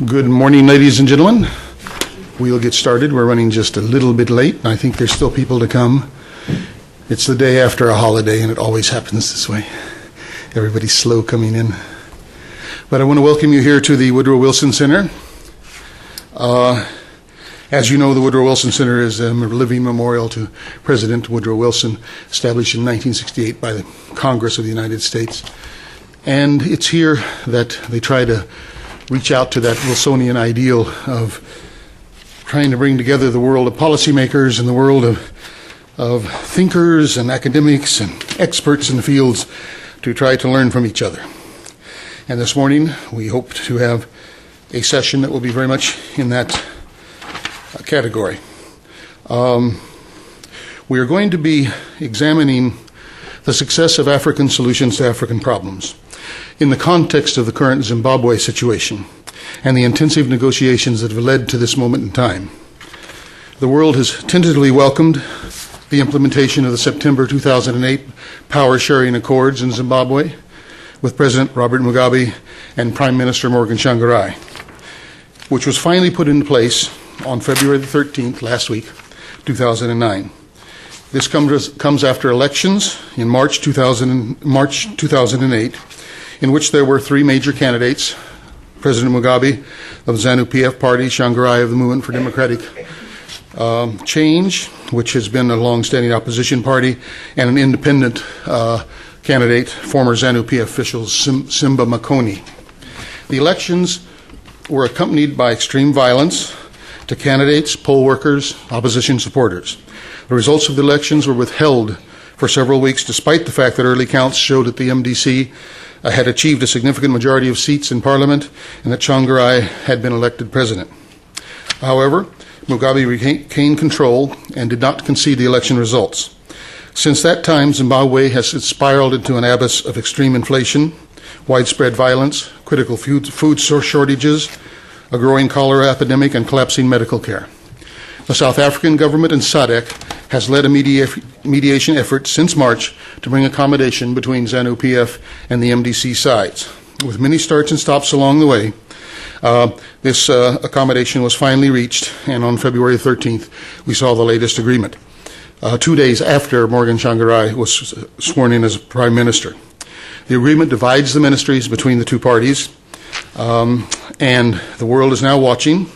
Good morning, ladies and gentlemen. We'll get started. We're running just a little bit late, and I think there's still people to come. It's the day after a holiday, and it always happens this way. Everybody's slow coming in. But I want to welcome you here to the Woodrow Wilson Center. As you know, the Woodrow Wilson Center is a living memorial to President Woodrow Wilson, established in 1968 by the Congress of the United States. And it's here that they try to reach out to that Wilsonian ideal of trying to bring together the world of policymakers and the world of thinkers and academics and experts in the fields to try to learn from each other. And this morning, we hope to have a session that will be very much in that category. We are going to be examining the success of African solutions to African problems in the context of the current Zimbabwe situation and the intensive negotiations that have led to this moment in time. The world has tentatively welcomed the implementation of the September 2008 power-sharing accords in Zimbabwe with President Robert Mugabe and Prime Minister Morgan Tsvangirai, which was finally put into place on February the 13th, last week, 2009. This comes after elections in March 2008, in which there were three major candidates: President Mugabe of the ZANU-PF party, Tsvangirai of the Movement for Democratic Change, which has been a long-standing opposition party, and an independent candidate, former ZANU-PF official Simba Makoni. The elections were accompanied by extreme violence to candidates, poll workers, opposition supporters. The results of the elections were withheld for several weeks, despite the fact that early counts showed that the MDC had achieved a significant majority of seats in Parliament and that Tsvangirai had been elected president. However, Mugabe regained control and did not concede the election results. Since that time, Zimbabwe has spiraled into an abyss of extreme inflation, widespread violence, critical food shortages, a growing cholera epidemic, and collapsing medical care. The South African government and SADC has led a mediation effort since March to bring accommodation between ZANU-PF and the MDC sides. With many starts and stops along the way, this accommodation was finally reached, and on February 13th, we saw the latest agreement, 2 days after Morgan Tsvangirai was sworn in as Prime Minister. The agreement divides the ministries between the two parties, and the world is now watching,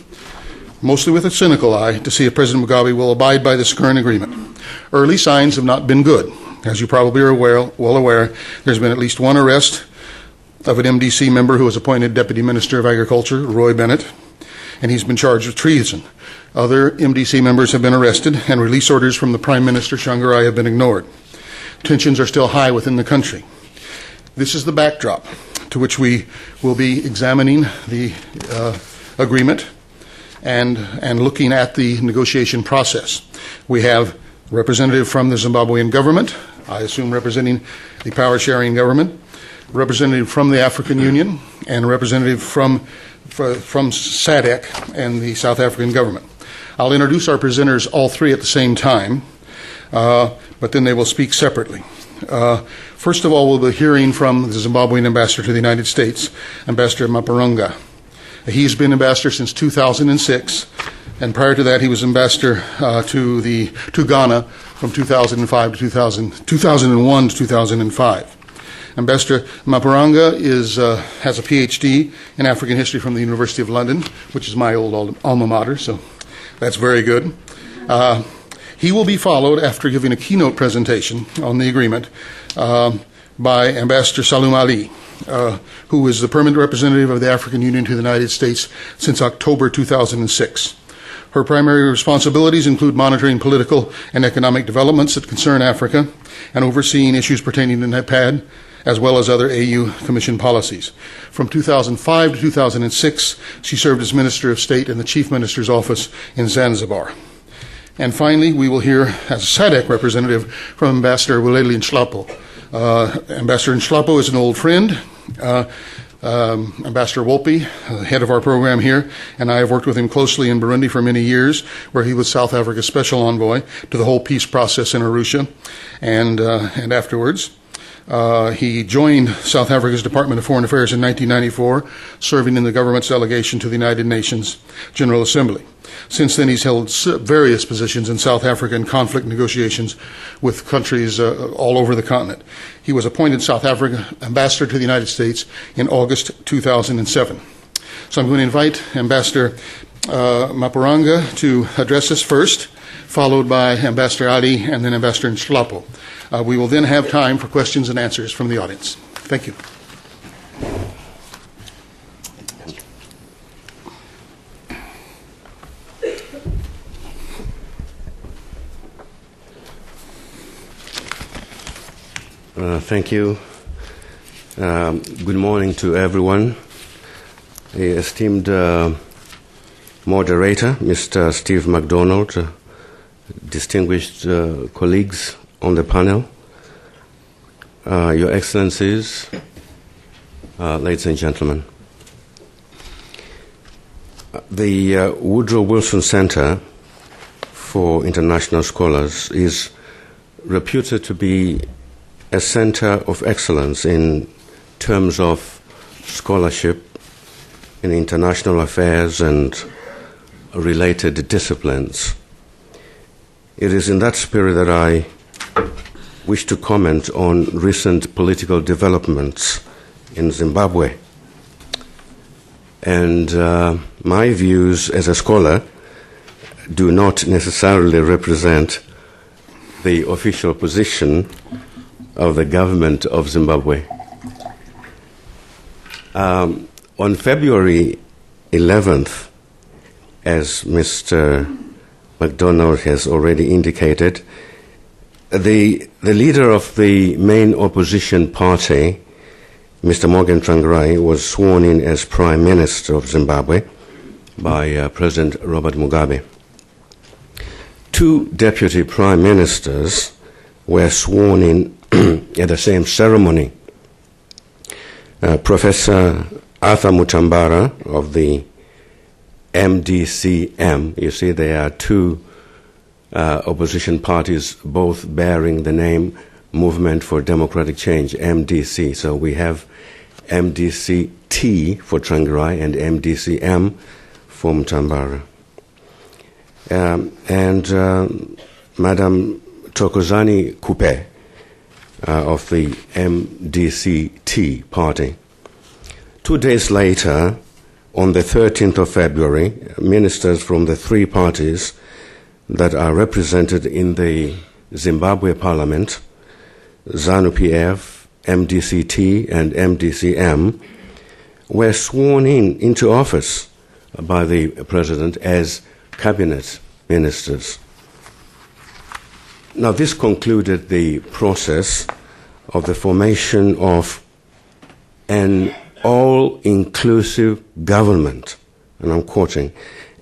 mostly with a cynical eye, to see if President Mugabe will abide by this current agreement. Early signs have not been good. As you probably are well aware, there's been at least one arrest of an MDC member who was appointed Deputy Minister of Agriculture, Roy Bennett, and he's been charged with treason. Other MDC members have been arrested, and release orders from the Prime Minister, Tsvangirai, have been ignored. Tensions are still high within the country. This is the backdrop to which we will be examining the agreement and looking at the negotiation process. We have a representative from the Zimbabwean government, I assume representing the power-sharing government, representative from the African Union, and a representative from SADC and the South African government. I'll introduce our presenters all three at the same time, but then they will speak separately. First of all, we'll be hearing from the Zimbabwean ambassador to the United States, Ambassador Maparanga. He's been ambassador since 2006, and prior to that, he was ambassador to Ghana from 2001 to 2005. Ambassador Maparanga has a PhD in African history from the University of London, which is my old alma mater, so that's very good. He will be followed, after giving a keynote presentation on the agreement, by Ambassador Salum Ali, who is the permanent representative of the African Union to the United States since October 2006. Her primary responsibilities include monitoring political and economic developments that concern Africa and overseeing issues pertaining to NEPAD, as well as other AU Commission policies. From 2005 to 2006, she served as Minister of State in the Chief Minister's office in Zanzibar. And finally, we will hear, as a SADC representative, from Ambassador Wileli Nhlapo. Ambassador Nhlapo is an old friend. Ambassador Wolpe, head of our program here, and I have worked with him closely in Burundi for many years, where he was South Africa's special envoy to the whole peace process in Arusha and afterwards. He joined South Africa's Department of Foreign Affairs in 1994, serving in the government's delegation to the United Nations General Assembly. Since then, he's held various positions in South Africa in conflict negotiations with countries all over the continent. He was appointed South Africa ambassador to the United States in August 2007. So I'm going to invite Ambassador Mapuranga to address us first, followed by Ambassador Ali and then Ambassador Nhlapo. We will then have time for questions and answers from the audience. Thank you. Thank you. Good morning to everyone. The esteemed moderator, Mr. Steve MacDonald, distinguished colleagues on the panel, Your Excellencies, ladies and gentlemen. The Woodrow Wilson Center for International Scholars is reputed to be a center of excellence in terms of scholarship in international affairs and related disciplines. It is in that spirit that I wish to comment on recent political developments in Zimbabwe. And my views as a scholar do not necessarily represent the official position of the government of Zimbabwe. On February 11th, as Mr. MacDonald has already indicated, the leader of the main opposition party, Mr. Morgan Tsvangirai, was sworn in as Prime Minister of Zimbabwe by President Robert Mugabe. Two deputy prime ministers were sworn in at the same ceremony. Professor Arthur Mutambara of the MDCM, you see there are two opposition parties both bearing the name Movement for Democratic Change, MDC. So we have MDCT for Tsvangirai and MDCM for Mutambara. And Madam Thokozani Kupe of the MDCT party. 2 days later, on the 13th of February, ministers from the three parties that are represented in the Zimbabwe Parliament, ZANU-PF, MDCT, and MDCM, were sworn into office by the President as cabinet ministers. Now, this concluded the process of the formation of an all-inclusive government, and I'm quoting,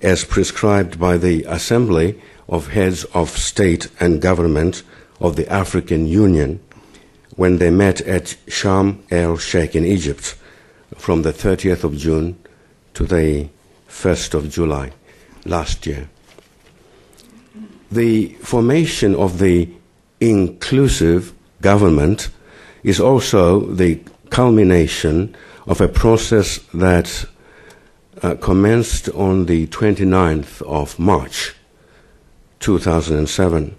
as prescribed by the Assembly of Heads of State and Government of the African Union when they met at Sharm el-Sheikh in Egypt from the 30th of June to the 1st of July last year. The formation of the inclusive government is also the culmination of a process that commenced on the 29th of March 2007,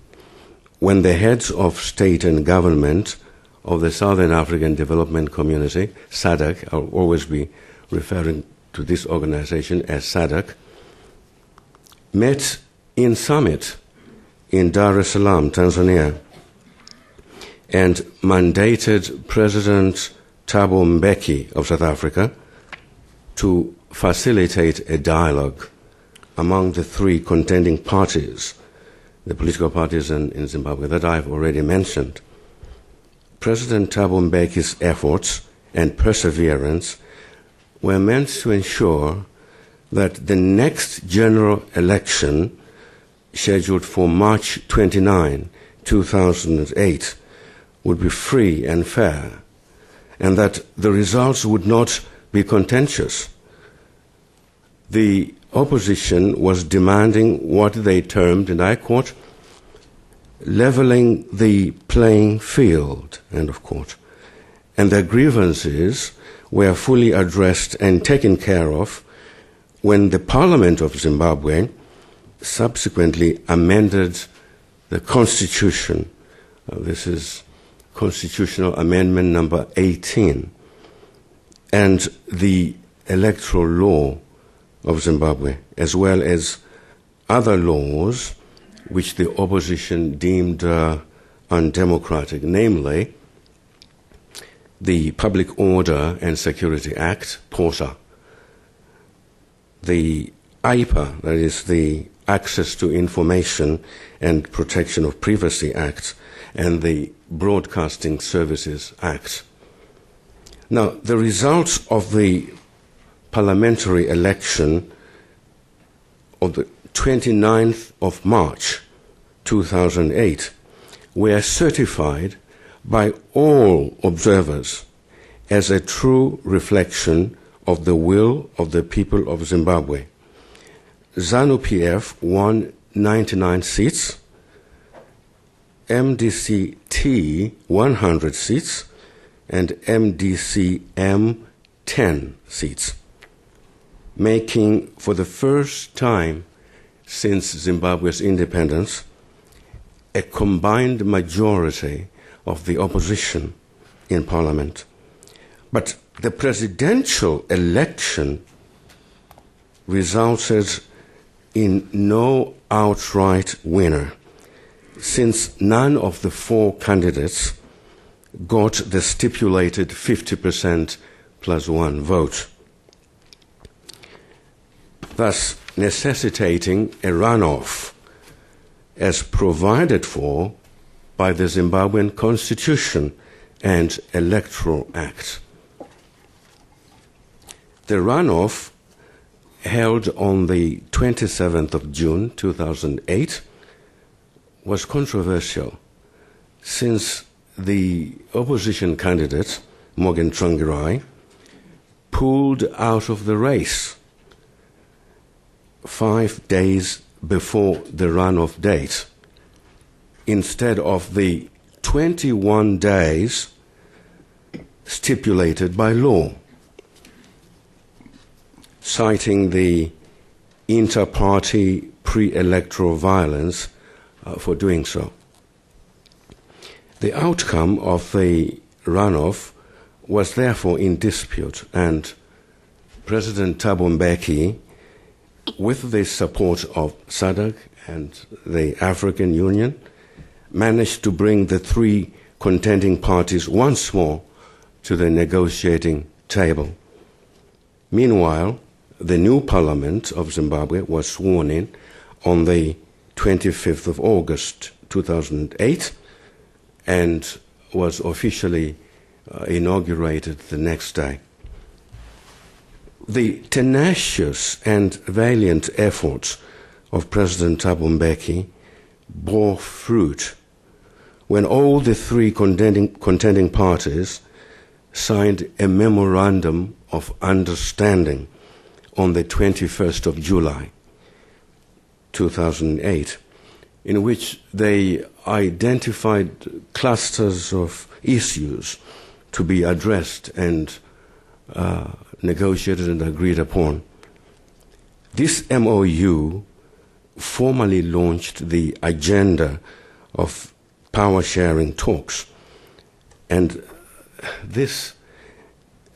when the heads of state and government of the Southern African Development Community, SADC, I'll always be referring to this organization as SADC, met in summit in Dar es Salaam, Tanzania, and mandated President Thabo Mbeki of South Africa to facilitate a dialogue among the three contending parties, the political parties in Zimbabwe that I've already mentioned. President Thabo Mbeki's efforts and perseverance were meant to ensure that the next general election, scheduled for March 29, 2008, would be free and fair, and that the results would not be contentious. The opposition was demanding what they termed, and I quote, leveling the playing field, end of quote. and their grievances were fully addressed and taken care of when the Parliament of Zimbabwe subsequently amended the Constitution. This is Constitutional Amendment number 18, and the electoral law of Zimbabwe, as well as other laws which the opposition deemed undemocratic, namely the Public Order and Security Act, POSA, the IPA, that is the Access to Information and Protection of Privacy Act, and the Broadcasting Services Act. Now, the results of the parliamentary election of the 29th of March 2008 were certified by all observers as a true reflection of the will of the people of Zimbabwe. ZANU-PF won 99 seats, MDC-T 100 seats, and MDC-M 10 seats, making for the first time since Zimbabwe's independence a combined majority of the opposition in parliament. But the presidential election resulted in no outright winner, since none of the four candidates got the stipulated 50% plus one vote, thus necessitating a runoff as provided for by the Zimbabwean Constitution and Electoral Act. The runoff, held on the 27th of June 2008, was controversial since the opposition candidate, Morgan Tsvangirai, pulled out of the race 5 days before the runoff date, instead of the 21 days stipulated by law, citing the inter-party pre-electoral violence for doing so. The outcome of the runoff was therefore in dispute, and President Thabo Mbeki, with the support of SADC and the African Union, managed to bring the three contending parties once more to the negotiating table. Meanwhile, the new parliament of Zimbabwe was sworn in on the 25th of August 2008 and was officially inaugurated the next day. The tenacious and valiant efforts of President Thabo Mbeki bore fruit when all the three contending parties signed a memorandum of understanding on the 21st of July 2008, in which they identified clusters of issues to be addressed and negotiated and agreed upon. This MOU formally launched the agenda of power-sharing talks, and this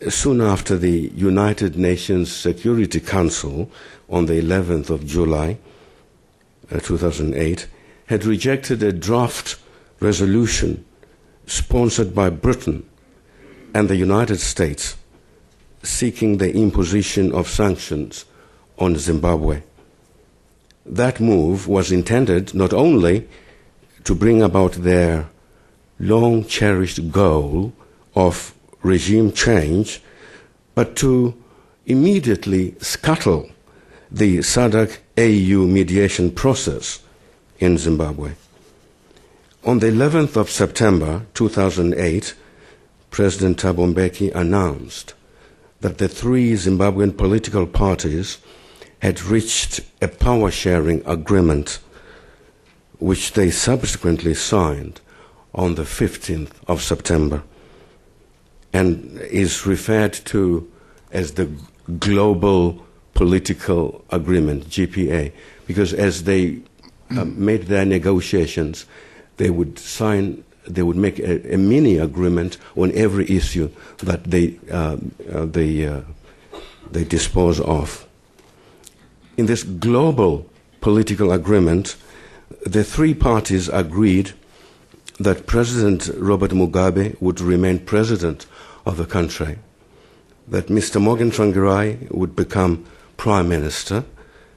soon after the United Nations Security Council on the 11th of July 2008 had rejected a draft resolution sponsored by Britain and the United States seeking the imposition of sanctions on Zimbabwe. That move was intended not only to bring about their long-cherished goal of regime change, but to immediately scuttle the SADC-AU mediation process in Zimbabwe. On the 11th of September 2008, President Thabo Mbeki announced that the three Zimbabwean political parties had reached a power-sharing agreement, which they subsequently signed on the 15th of September. and is referred to as the Global Political Agreement, GPA, because as they made their negotiations, they would make a mini agreement on every issue that they dispose of. In this global political agreement, the three parties agreed that President Robert Mugabe would remain president of the country, that Mr. Morgan Tsvangirai would become prime minister,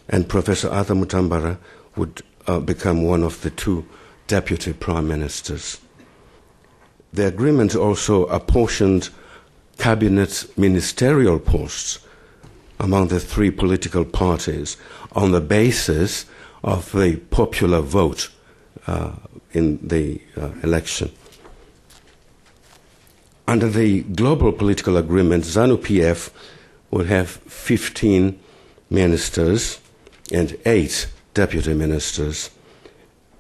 and Professor Arthur Mutambara would become one of the two deputy prime ministers. The agreement also apportioned cabinet ministerial posts among the three political parties on the basis of the popular vote in the election. Under the global political agreement, ZANU-PF would have 15 ministers and 8 deputy ministers,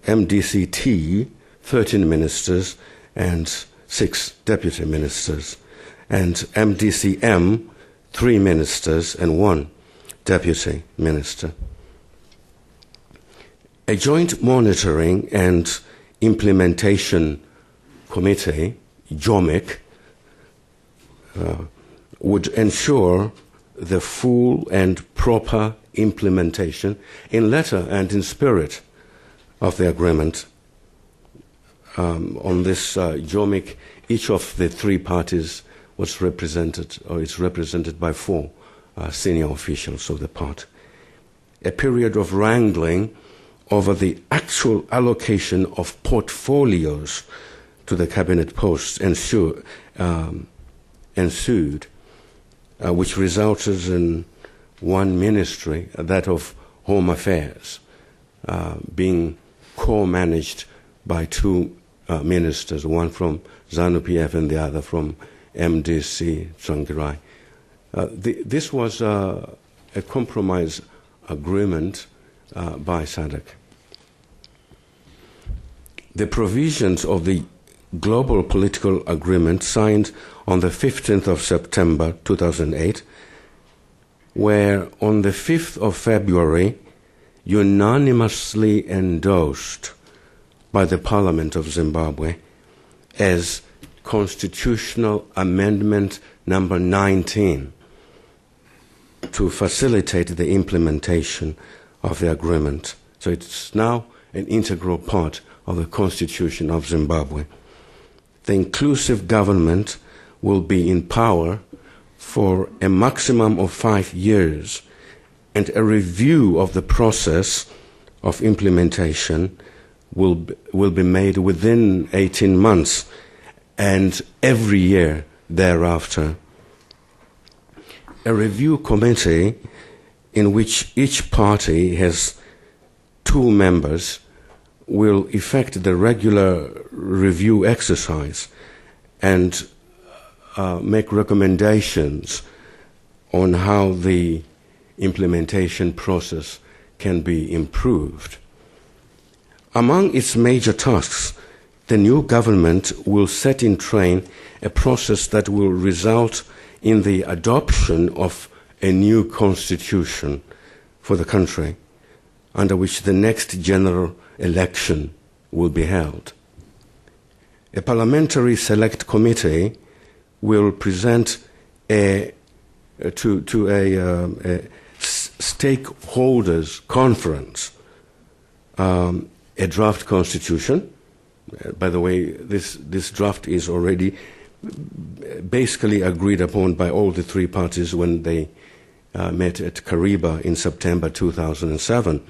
MDC-T 13 ministers and 6 deputy ministers, and MDC-M 3 ministers and 1 deputy minister. A joint monitoring and implementation committee, JOMIC, would ensure the full and proper implementation in letter and in spirit of the agreement. On this JOMIC, each of the three parties was represented, or is represented by 4 senior officials of the party. A period of wrangling over the actual allocation of portfolios to the cabinet posts ensued, which resulted in one ministry, that of Home Affairs, being co-managed by 2 ministers, one from ZANU-PF and the other from MDC Tsvangirai. This was a compromise agreement by SADC. The provisions of the Global Political Agreement signed on the 15th of September 2008 were on the 5th of February unanimously endorsed by the Parliament of Zimbabwe as Constitutional Amendment number 19 to facilitate the implementation of the agreement. So it's now an integral part of the Constitution of Zimbabwe. The inclusive government will be in power for a maximum of 5 years, and a review of the process of implementation will be made within 18 months and every year thereafter. A review committee in which each party has 2 members will effect the regular review exercise and make recommendations on how the implementation process can be improved. Among its major tasks, the new government will set in train a process that will result in the adoption of a new constitution for the country, under which the next general election will be held. A parliamentary select committee will present to a stakeholders conference a draft constitution. By the way, this draft is already basically agreed upon by all the 3 parties when they met at Kariba in September 2007.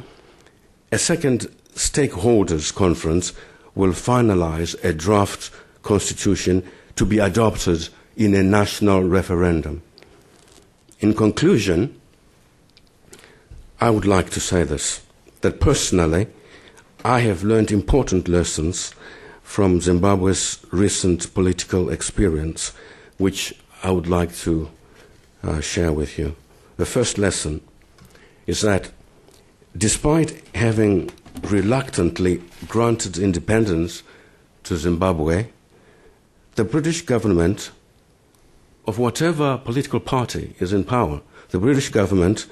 A second stakeholders conference will finalize a draft constitution to be adopted in a national referendum. In conclusion, I would like to say this, that personally, I have learned important lessons from Zimbabwe's recent political experience, which I would like to share with you. The first lesson is that despite having reluctantly granted independence to Zimbabwe, the British government of whatever political party is in power, the British government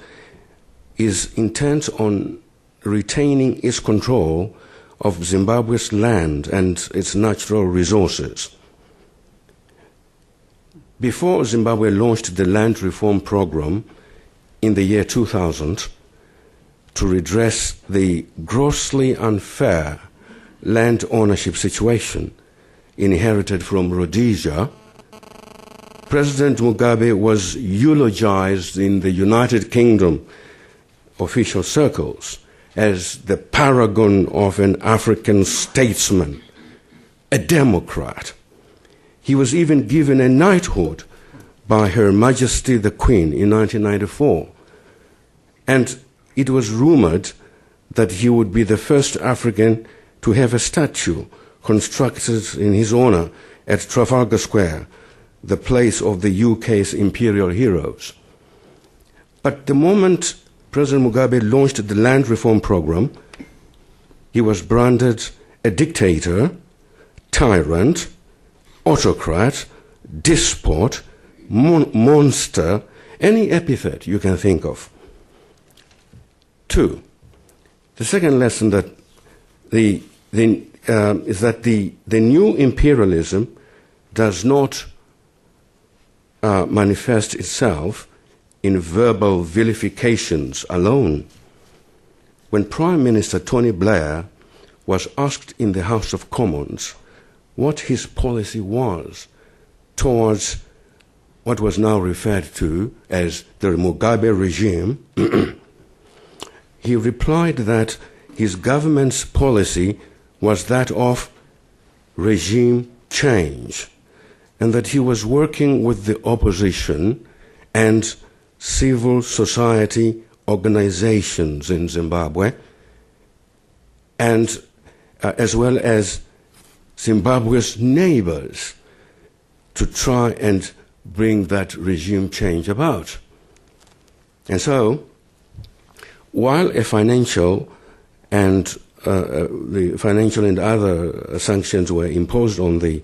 is intent on retaining its control of Zimbabwe's land and its natural resources. Before Zimbabwe launched the land reform program in the year 2000 to redress the grossly unfair land ownership situation inherited from Rhodesia, President Mugabe was eulogized in the United Kingdom official circles as the paragon of an African statesman, a democrat. He was even given a knighthood by Her Majesty the Queen in 1994. And it was rumored that he would be the first African to have a statue constructed in his honor at Trafalgar Square, the place of the UK's imperial heroes. But the moment President Mugabe launched the land reform program, he was branded a dictator, tyrant, autocrat, despot, monster, any epithet you can think of. Two, the second lesson that is that the new imperialism does not manifest itself in verbal vilifications alone. When Prime Minister Tony Blair was asked in the House of Commons what his policy was towards what was now referred to as the Mugabe regime, he replied that his government's policy was that of regime change, and that he was working with the opposition and civil society organizations in Zimbabwe, and as well as Zimbabwe's neighbors, to try and bring that regime change about. And so, while a financial and the financial and other sanctions were imposed on the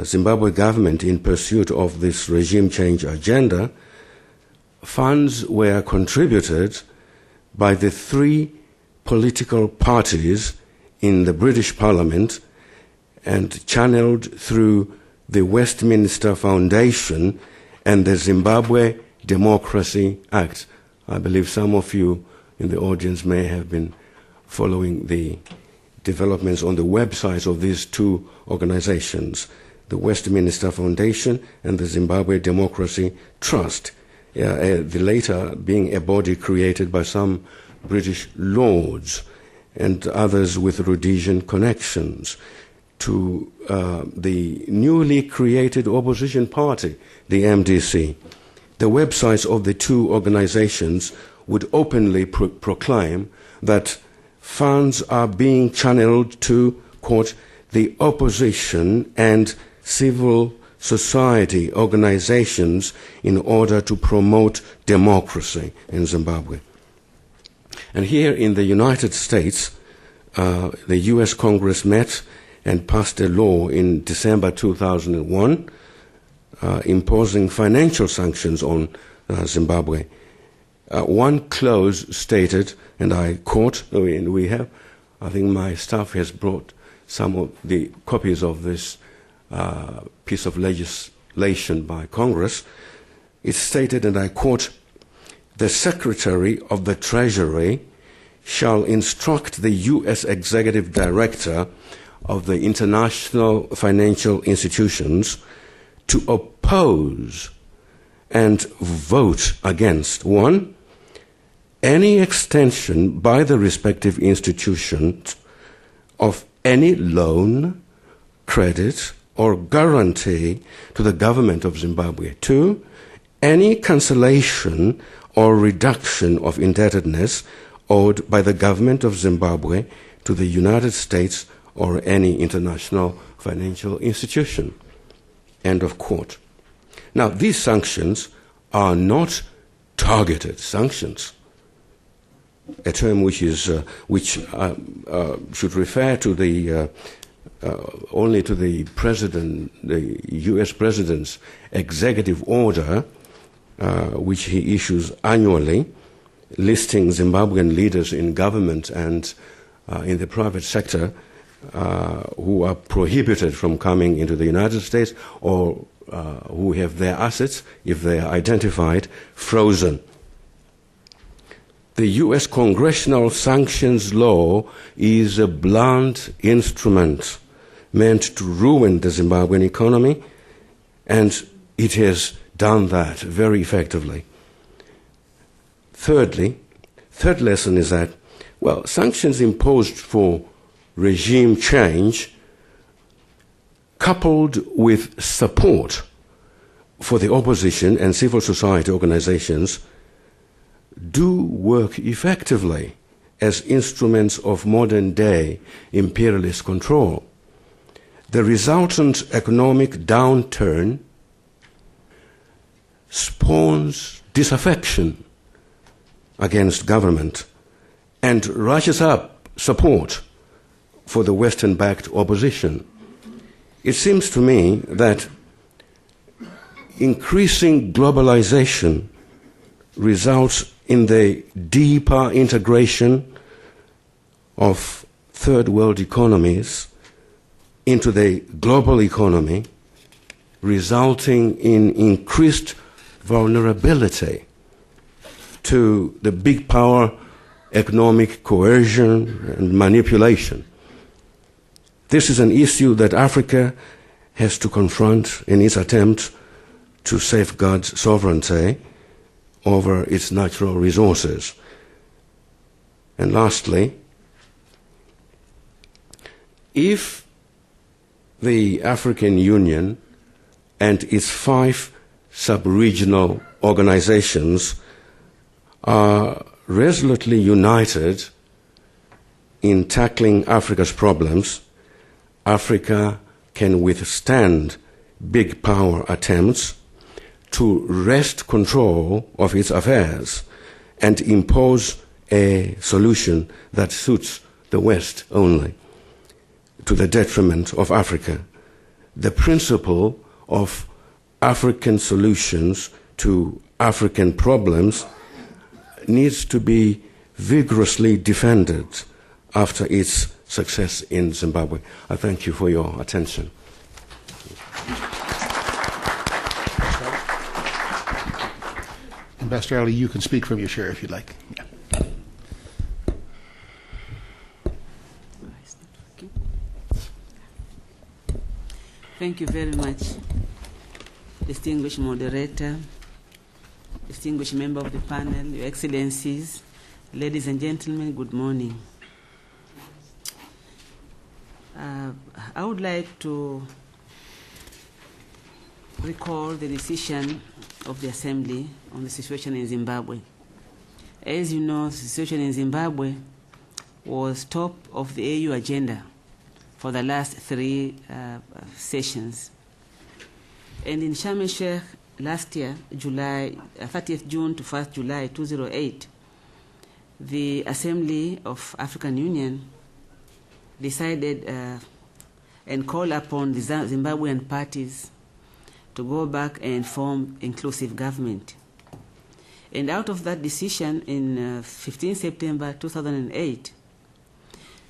Zimbabwe government in pursuit of this regime change agenda, funds were contributed by the three political parties in the British Parliament and channeled through the Westminster Foundation and the Zimbabwe Democracy Act. I believe some of you in the audience may have been following the developments on the websites of these two organizations, the Westminster Foundation and the Zimbabwe Democracy Trust, the latter being a body created by some British lords and others with Rhodesian connections to the newly created opposition party, the MDC. The websites of the two organizations would openly proclaim that funds are being channeled to, quote, the opposition and civil society organizations in order to promote democracy in Zimbabwe. And here in the United States, the US Congress met and passed a law in December 2001 imposing financial sanctions on Zimbabwe. One clause stated, and I quote, and we have, I think my staff has brought some of the copies of this piece of legislation by Congress. It stated, and I quote, "The Secretary of the Treasury shall instruct the U.S. Executive Director of the international financial institutions to oppose and vote against, one, any extension by the respective institutions of any loan, credit, or guarantee to the government of Zimbabwe. Two, any cancellation or reduction of indebtedness owed by the government of Zimbabwe to the United States or any international financial institution." End of quote. Now, these sanctions are not targeted sanctions, a term which should refer to the only to the president, the U.S. president's executive order, which he issues annually, listing Zimbabwean leaders in government and in the private sector who are prohibited from coming into the United States or who have their assets, if they are identified, frozen. The U.S. congressional sanctions law is a blunt instrument meant to ruin the Zimbabwean economy, and it has done that very effectively. Third lesson is that, well, sanctions imposed for regime change, coupled with support for the opposition and civil society organizations, do work effectively as instruments of modern-day imperialist control. The resultant economic downturn spawns disaffection against government and rushes up support for the Western-backed opposition. It seems to me that increasing globalization results in the deeper integration of third world economies into the global economy, resulting in increased vulnerability to the big power economic coercion and manipulation. This is an issue that Africa has to confront in its attempt to safeguard sovereignty over its natural resources. And lastly, if the African Union and its 5 sub-regional organizations are resolutely united in tackling Africa's problems, Africa can withstand big power attempts to wrest control of its affairs and impose a solution that suits the West only, to the detriment of Africa. The principle of African solutions to African problems needs to be vigorously defended after its success in Zimbabwe. I thank you for your attention. Ambassador Ali, you can speak from your chair if you'd like. Yeah. Thank you very much, distinguished moderator, distinguished member of the panel, Your Excellencies, ladies and gentlemen, good morning. I would like to recall the decision of the Assembly on the situation in Zimbabwe. As you know, the situation in Zimbabwe was top of the AU agenda for the last 3 sessions. And in Sharm el-Sheikh last year, July 30th June to 1st July 2008, the Assembly of African Union decided and called upon the Zimbabwean parties to go back and form inclusive government. And out of that decision, in 15 September 2008,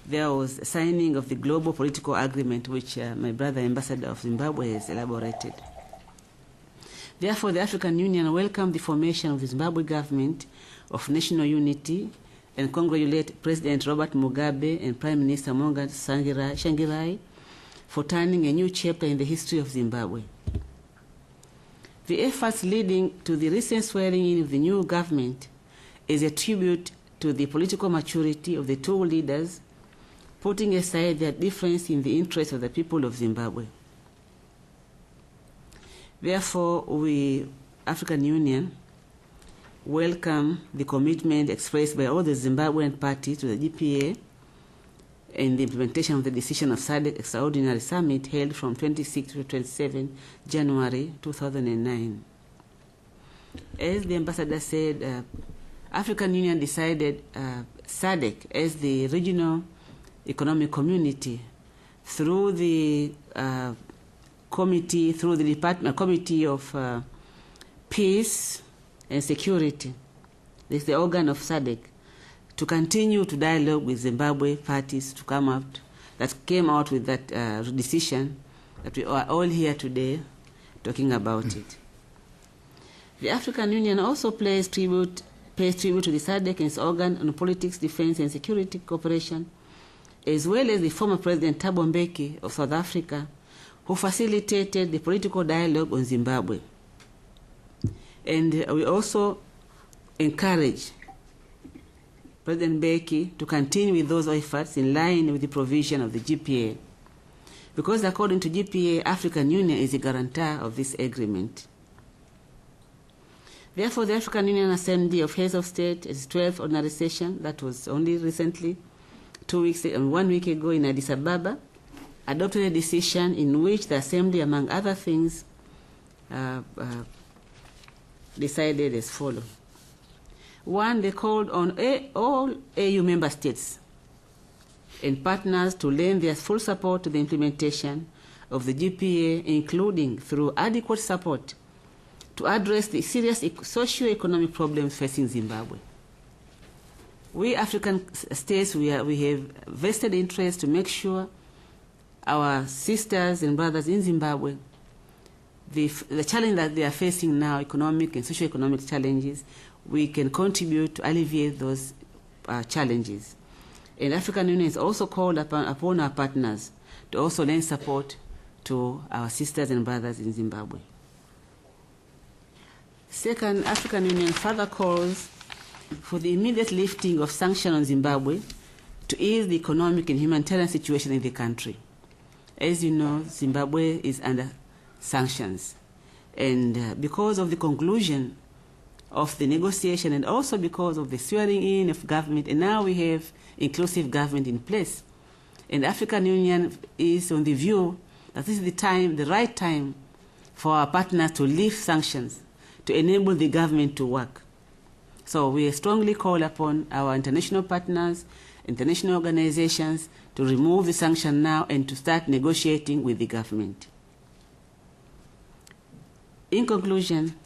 there was a signing of the Global Political Agreement, which my brother, Ambassador of Zimbabwe, has elaborated. Therefore, the African Union welcomed the formation of the Zimbabwe government of national unity and congratulate President Robert Mugabe and Prime Minister Morgan Tsvangirai for turning a new chapter in the history of Zimbabwe. The efforts leading to the recent swearing in of the new government is a tribute to the political maturity of the 2 leaders, putting aside their difference in the interests of the people of Zimbabwe. Therefore, we, African Union, welcome the commitment expressed by all the Zimbabwean parties to the GPA in the implementation of the decision of SADC Extraordinary Summit held from 26 to 27 January 2009. As the ambassador said, African Union decided SADC as the regional economic community through the committee, through the Committee of Peace and Security, this is the organ of SADC, to continue to dialogue with Zimbabwe parties to come out, that came out with that decision that we are all here today talking about it. The African Union also pays tribute to the SADC and its organ on politics, defense, and security cooperation, as well as the former President Thabo Mbeki of South Africa, who facilitated the political dialogue on Zimbabwe. And we also encourage President Mbeki to continue with those efforts in line with the provision of the GPA, because according to GPA, African Union is a guarantor of this agreement. Therefore, the African Union Assembly of Heads of State, its 12th ordinary session, that was only recently, 1 week ago in Addis Ababa, adopted a decision in which the Assembly, among other things, decided as follows. One, they called on all AU member states and partners to lend their full support to the implementation of the GPA, including through adequate support to address the serious socio-economic problems facing Zimbabwe. We African states, we have vested interest to make sure our sisters and brothers in Zimbabwe, the challenge that they are facing now, economic and socio-economic challenges, we can contribute to alleviate those challenges. And African Union is also called upon our partners to also lend support to our sisters and brothers in Zimbabwe. Second, African Union further calls for the immediate lifting of sanctions on Zimbabwe to ease the economic and humanitarian situation in the country. As you know, Zimbabwe is under sanctions. And because of the conclusion of the negotiation and also because of the swearing in of government, and now we have inclusive government in place. And the African Union is on the view that this is the right time for our partners to lift sanctions to enable the government to work. So we strongly call upon our international partners, international organizations to remove the sanction now and to start negotiating with the government. In conclusion,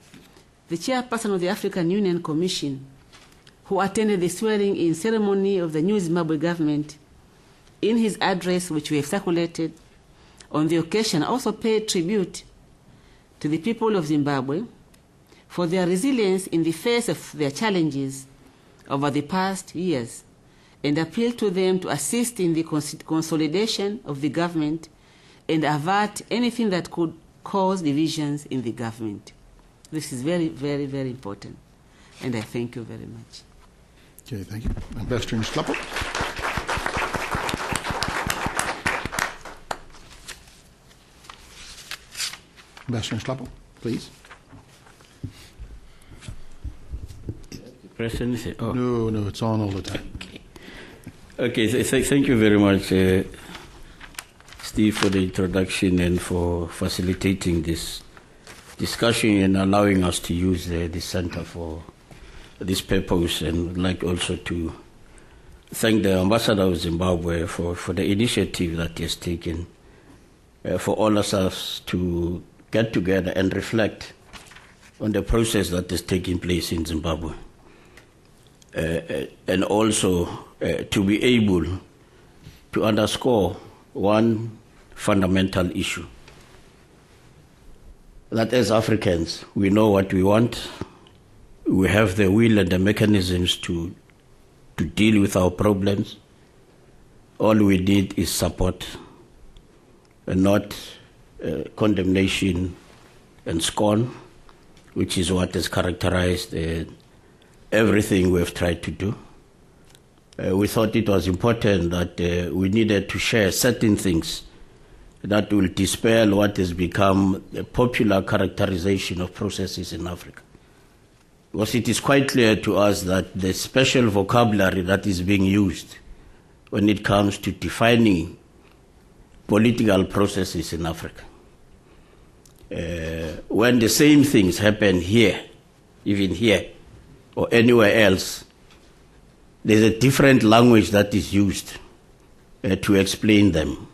the chairperson of the African Union Commission, who attended the swearing-in ceremony of the new Zimbabwe government, in his address, which we have circulated on the occasion, also paid tribute to the people of Zimbabwe for their resilience in the face of their challenges over the past years, and appealed to them to assist in the consolidation of the government and avert anything that could cause divisions in the government. This is very, very, very important, and I thank you very much. Okay, thank you. Ambassador Nhlapo. Ambassador Nhlapo, please. President, oh. No, it's on all the time. Okay, thank you very much, Steve, for the introduction and for facilitating this discussion and allowing us to use the center for this purpose. And I'd like also to thank the Ambassador of Zimbabwe for the initiative that he has taken for all of us to get together and reflect on the process that is taking place in Zimbabwe. And also to be able to underscore one fundamental issue, that as Africans, we know what we want, we have the will and the mechanisms to deal with our problems. All we need is support and not condemnation and scorn, which is what has characterized everything we've tried to do. We thought it was important that we needed to share certain things that will dispel what has become a popular characterization of processes in Africa. Because it is quite clear to us that the special vocabulary that is being used when it comes to defining political processes in Africa, when the same things happen here, even here, or anywhere else, there's a different language that is used to explain them.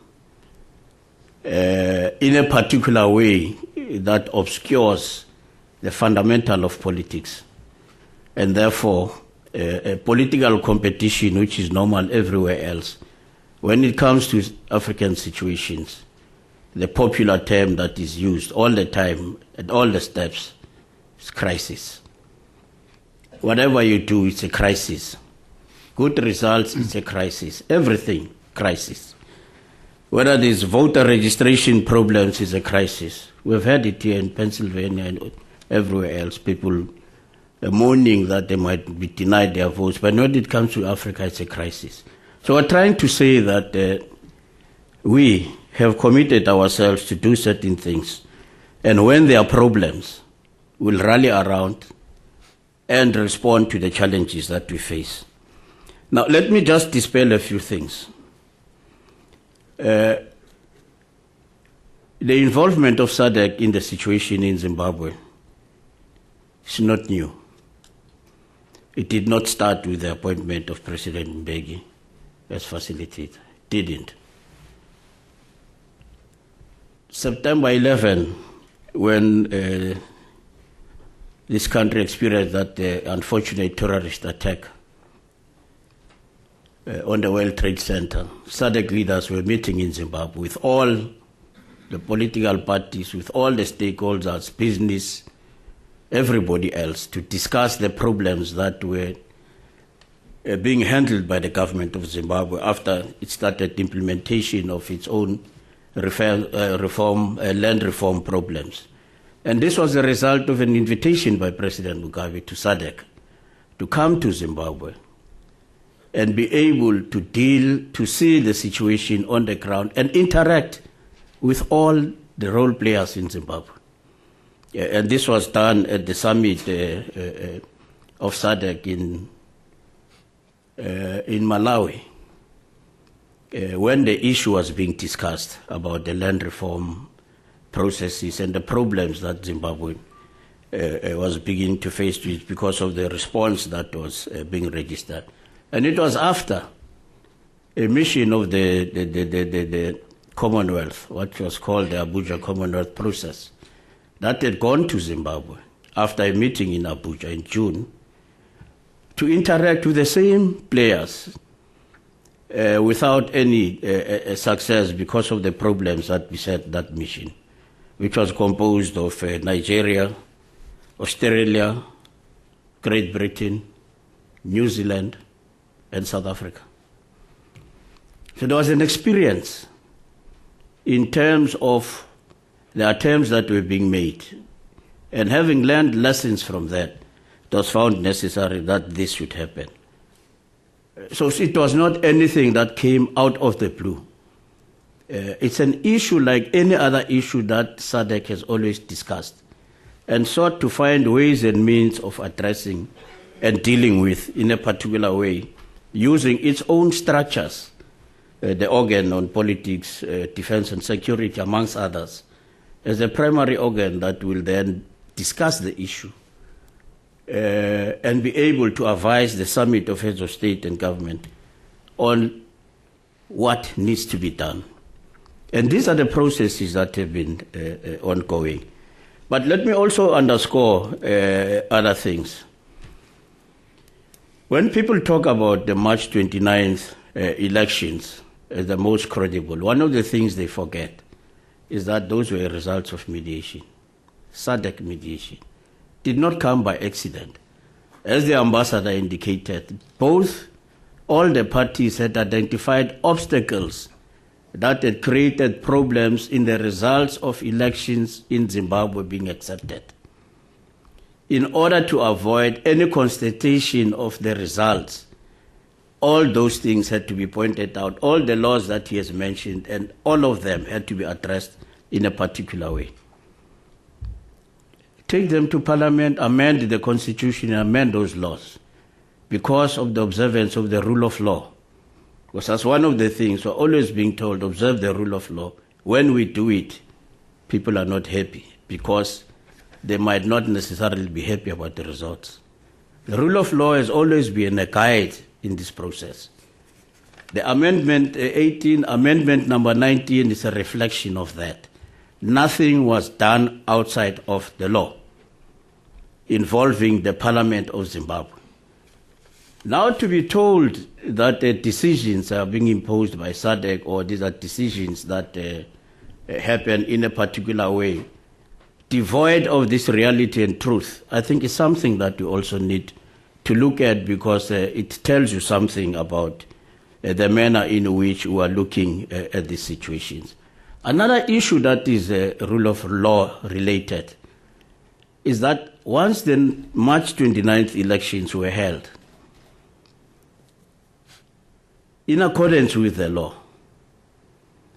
in a particular way that obscures the fundamental of politics. And therefore, a political competition, which is normal everywhere else, when it comes to African situations, the popular term that is used all the time at all the steps is crisis. Whatever you do, it's a crisis. Good results, it's a crisis. Everything, crisis. Whether there's voter registration problems, is a crisis. We've had it here in Pennsylvania and everywhere else. People are mourning that they might be denied their votes. But when it comes to Africa, it's a crisis. So we're trying to say that we have committed ourselves to do certain things. And when there are problems, we'll rally around and respond to the challenges that we face. Now, let me just dispel a few things. The involvement of SADC in the situation in Zimbabwe is not new. It did not start with the appointment of President Mbeki as facilitator. Didn't. September 11, when this country experienced that unfortunate terrorist attack on the World Trade Center, SADC leaders were meeting in Zimbabwe with all the political parties, with all the stakeholders, business, everybody else, to discuss the problems that were being handled by the government of Zimbabwe after it started implementation of its own land reform problems. And this was a result of an invitation by President Mugabe to SADC to come to Zimbabwe and be able to see the situation on the ground and interact with all the role players in Zimbabwe. And this was done at the summit of SADC in Malawi, when the issue was being discussed about the land reform processes and the problems that Zimbabwe was beginning to face because of the response that was being registered. And it was after a mission of the Commonwealth, what was called the Abuja Commonwealth process, that had gone to Zimbabwe after a meeting in Abuja in June to interact with the same players without any success because of the problems that beset that mission, which was composed of Nigeria, Australia, Great Britain, New Zealand, and South Africa. So there was an experience in terms of the attempts that were being made. And having learned lessons from that, it was found necessary that this should happen. So it was not anything that came out of the blue. It's an issue like any other issue that SADC has always discussed and sought to find ways and means of addressing and dealing with in a particular way, using its own structures, the organ on politics, defense and security, amongst others, as a primary organ that will then discuss the issue and be able to advise the summit of heads of state and government on what needs to be done. And these are the processes that have been ongoing. But let me also underscore other things. When people talk about the March 29th elections as the most credible, one of the things they forget is that those were results of mediation. SADC mediation did not come by accident. As the ambassador indicated, all the parties had identified obstacles that had created problems in the results of elections in Zimbabwe being accepted. In order to avoid any constatation of the results, all those things had to be pointed out, all the laws that he has mentioned, and all of them had to be addressed in a particular way. Take them to Parliament, amend the Constitution, and amend those laws because of the observance of the rule of law. Because that's one of the things we're always being told, observe the rule of law. When we do it, people are not happy because they might not necessarily be happy about the results. The rule of law has always been a guide in this process. The amendment 18, amendment number 19 is a reflection of that. Nothing was done outside of the law involving the Parliament of Zimbabwe. Now to be told that decisions are being imposed by SADC, or these are decisions that happen in a particular way, devoid of this reality and truth, I think is something that we also need to look at, because it tells you something about the manner in which we are looking at these situations. Another issue that is rule of law related is that once the March 29th elections were held, in accordance with the law,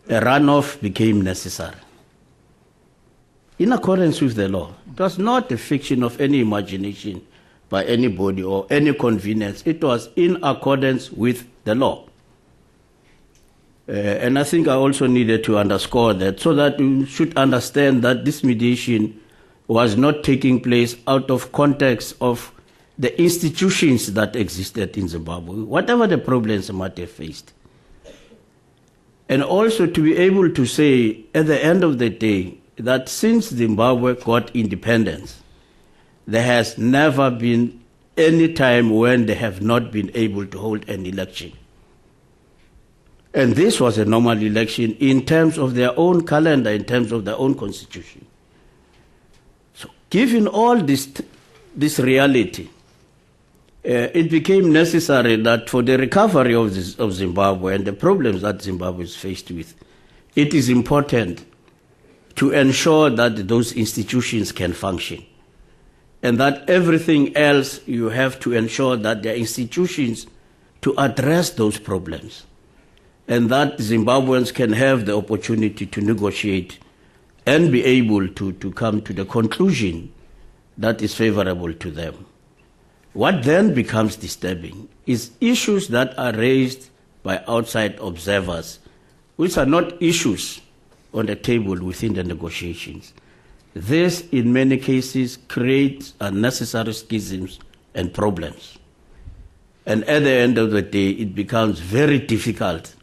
a runoff became necessary. In accordance with the law. It was not a fiction of any imagination by anybody or any convenience. It was in accordance with the law. And I think I also needed to underscore that, so that you should understand that this mediation was not taking place out of context of the institutions that existed in Zimbabwe, whatever the problems might have faced. And also to be able to say at the end of the day that since Zimbabwe got independence, there has never been any time when they have not been able to hold an election. And this was a normal election in terms of their own calendar, in terms of their own constitution. So given all this reality, it became necessary that for the recovery of Zimbabwe and the problems that Zimbabwe is faced with, it is important to ensure that those institutions can function. And that everything else, you have to ensure that there are institutions to address those problems. And that Zimbabweans can have the opportunity to negotiate and be able to come to the conclusion that is favorable to them. What then becomes disturbing is issues that are raised by outside observers, which are not issues on the table within the negotiations. This, in many cases, creates unnecessary schisms and problems. And at the end of the day, it becomes very difficult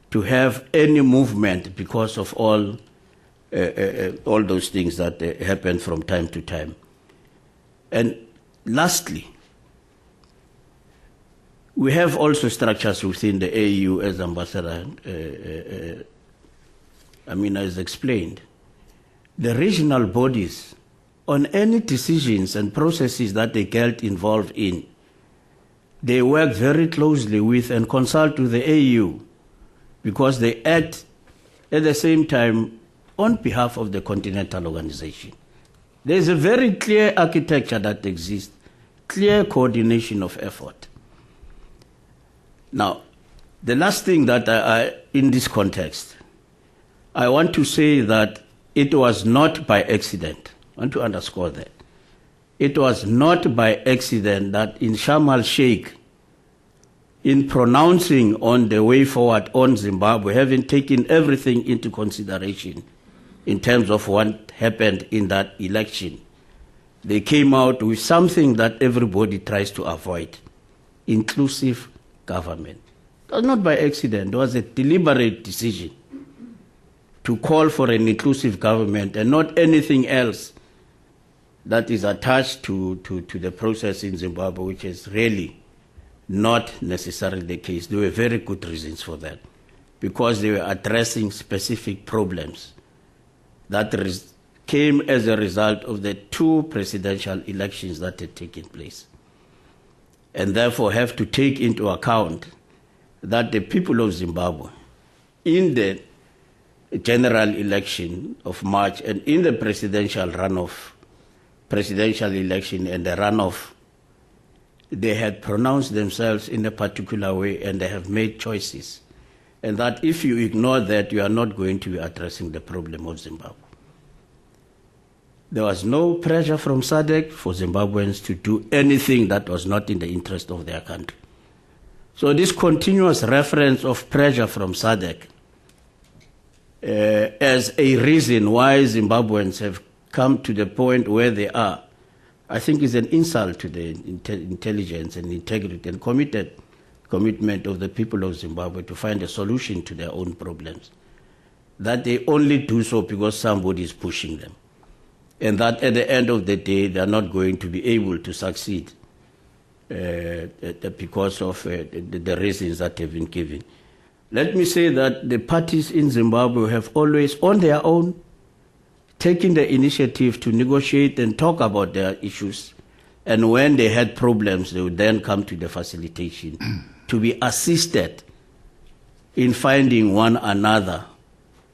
to have any movement because of all those things that happen from time to time. And lastly, we have also structures within the AU, as Ambassador Amina has explained. The regional bodies, on any decisions and processes that they get involved in, they work very closely with and consult with the AU, because they act at the same time on behalf of the continental organization. There is a very clear architecture that exists, clear coordination of effort. Now, the last thing that in this context, I want to say that it was not by accident. I want to underscore that. It was not by accident that in Sharm el-Sheikh, in pronouncing on the way forward on Zimbabwe, having taken everything into consideration in terms of what happened in that election, they came out with something that everybody tries to avoid: inclusive government. It was not by accident. It was a deliberate decision to call for an inclusive government and not anything else that is attached to the process in Zimbabwe, which is really not necessarily the case. There were very good reasons for that, because they were addressing specific problems that came as a result of the 2 presidential elections that had taken place, and therefore have to take into account that the people of Zimbabwe, in the general election of March and in the presidential election and the runoff, they had pronounced themselves in a particular way and they have made choices. And that if you ignore that, you are not going to be addressing the problem of Zimbabwe. There was no pressure from SADC for Zimbabweans to do anything that was not in the interest of their country. So this continuous reference of pressure from SADC as a reason why Zimbabweans have come to the point where they are, I think is an insult to the intelligence and integrity and committed commitment of the people of Zimbabwe to find a solution to their own problems, that they only do so because somebody is pushing them, and that at the end of the day they are not going to be able to succeed because of the reasons that have been given. Let me say that the parties in Zimbabwe have always, on their own, taken the initiative to negotiate and talk about their issues, and when they had problems, they would then come to the facilitation to be assisted in finding one another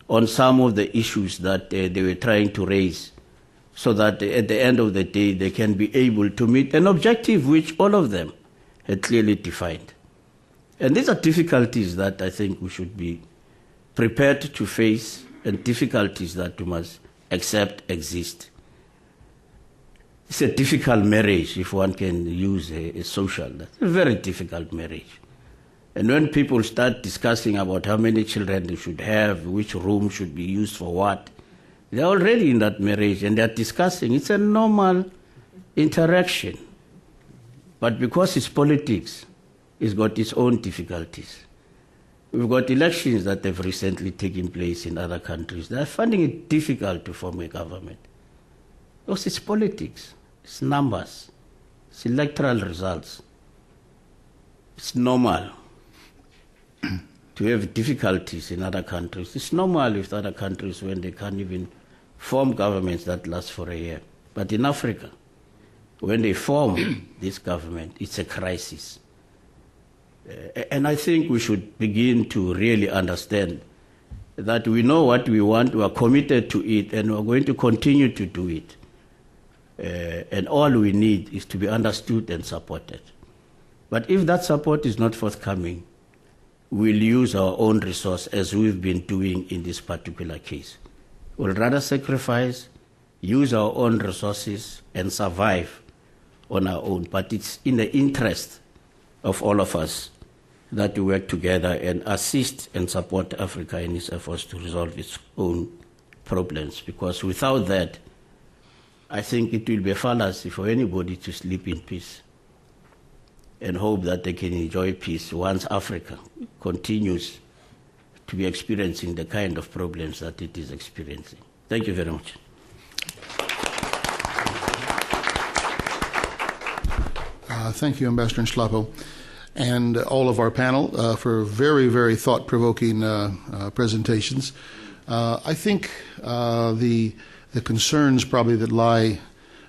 on some of the issues that they were trying to raise, so that at the end of the day they can be able to meet an objective which all of them had clearly defined. And these are difficulties that I think we should be prepared to face, and difficulties that we must accept exist. It's a difficult marriage, if one can use a social. It's a very difficult marriage. And when people start discussing about how many children they should have, which room should be used for what, they're already in that marriage and they're discussing. It's a normal interaction. But because it's politics, it's got its own difficulties. We've got elections that have recently taken place in other countries. They're finding it difficult to form a government. Because it's politics, it's numbers, it's electoral results. It's normal to have difficulties in other countries. It's normal with other countries when they can't even form governments that last for a year. But in Africa, when they form this government, it's a crisis. And I think we should begin to really understand that we know what we want, we are committed to it, and we're going to continue to do it. And all we need is to be understood and supported. But if that support is not forthcoming, we'll use our own resource as we've been doing in this particular case. We'll rather sacrifice, use our own resources, and survive on our own. But it's in the interest of all of us that we work together and assist and support Africa in its efforts to resolve its own problems. Because without that, I think it will be a fallacy for anybody to sleep in peace and hope that they can enjoy peace once Africa continues to be experiencing the kind of problems that it is experiencing. Thank you very much. Thank you, Ambassador Nhlapo, and all of our panel for very, very thought-provoking presentations. I think the concerns probably that lie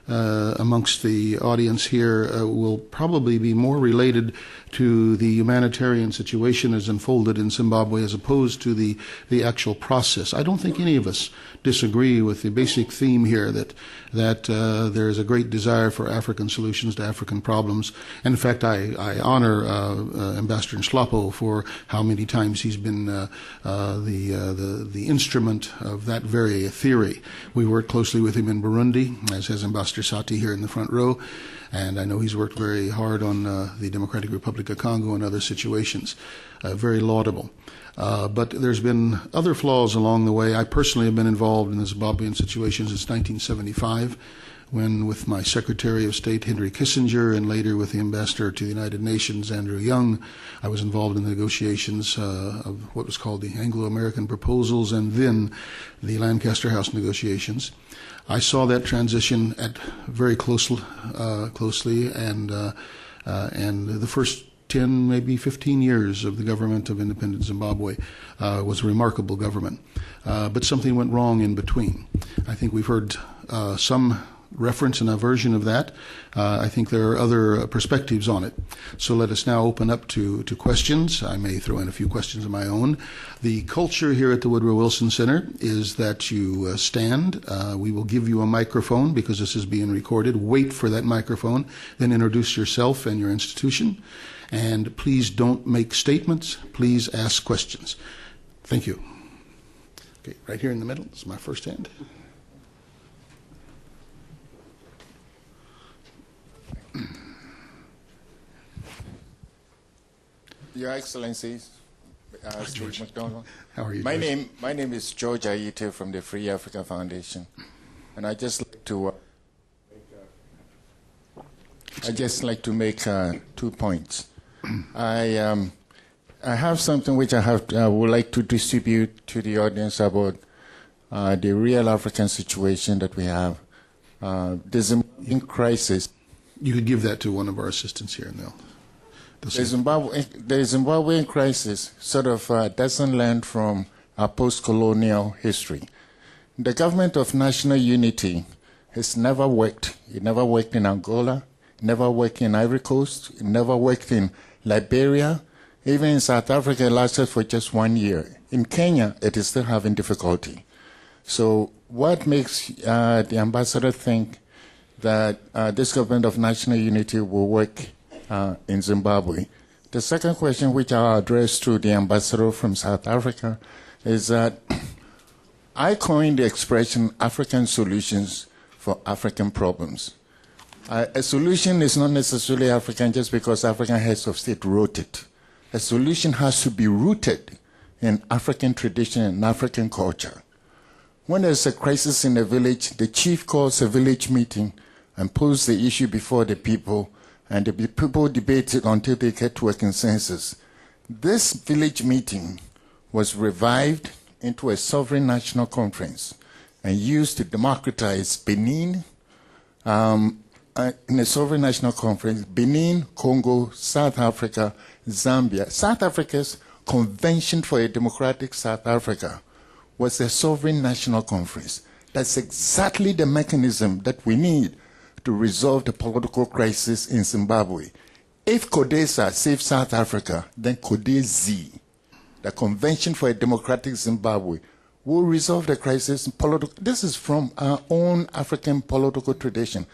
amongst the audience here will probably be more related to the humanitarian situation as unfolded in Zimbabwe as opposed to the actual process. I don't think any of us disagree with the basic theme here that there is a great desire for African solutions to African problems. And in fact, I honor Ambassador Nhlapo for how many times he's been the instrument of that very theory. We worked closely with him in Burundi, as has Ambassador Sati here in the front row. And I know he's worked very hard on the Democratic Republic of Congo and other situations. Very laudable. But there's been other flaws along the way. I personally have been involved in the Zimbabwean situation since 1975, when with my Secretary of State, Henry Kissinger, and later with the Ambassador to the United Nations, Andrew Young, I was involved in the negotiations of what was called the Anglo-American proposals and then the Lancaster House negotiations. I saw that transition at very closely, and the first 10, maybe 15 years of the government of independent Zimbabwe was a remarkable government. But something went wrong in between. I think we've heard some reference and a version of that. I think there are other perspectives on it. So let us now open up to questions. I may throw in a few questions of my own. The culture here at the Woodrow Wilson Center is that you stand. We will give you a microphone because this is being recorded. Wait for that microphone, then introduce yourself and your institution. And please don't make statements. Please ask questions. Thank you. Okay, right here in the middle is my first hand. Your Excellencies, Steve McDonald. How are you? My name is George Aite from the Free Africa Foundation, and I just like to make 2 points. I have something which I would like to distribute to the audience about the real African situation that we have. The Zimbabwean crisis. You could give that to one of our assistants here, and they'll The say. Zimbabwean crisis sort of doesn't learn from our post-colonial history. The government of national unity has never worked. It never worked in Angola, never worked in Ivory Coast, it never worked in Liberia. Even in South Africa, it lasted for just 1 year. In Kenya, it is still having difficulty. So what makes the ambassador think that this government of national unity will work in Zimbabwe? The second question, which I'll address to the ambassador from South Africa, is that I coined the expression African solutions for African problems. A solution is not necessarily African just because African heads of state wrote it. A solution has to be rooted in African tradition and African culture. When there's a crisis in a village, the chief calls a village meeting and puts the issue before the people, and the people debate it until they get to a consensus. This village meeting was revived into a sovereign national conference and used to democratize Benin, in a sovereign national conference, Benin, Congo, South Africa, Zambia. South Africa's Convention for a Democratic South Africa was a sovereign national conference. That's exactly the mechanism that we need to resolve the political crisis in Zimbabwe. If CODESA saves South Africa, then CODESZ, the Convention for a Democratic Zimbabwe, will resolve the crisis in political. This is from our own African political tradition.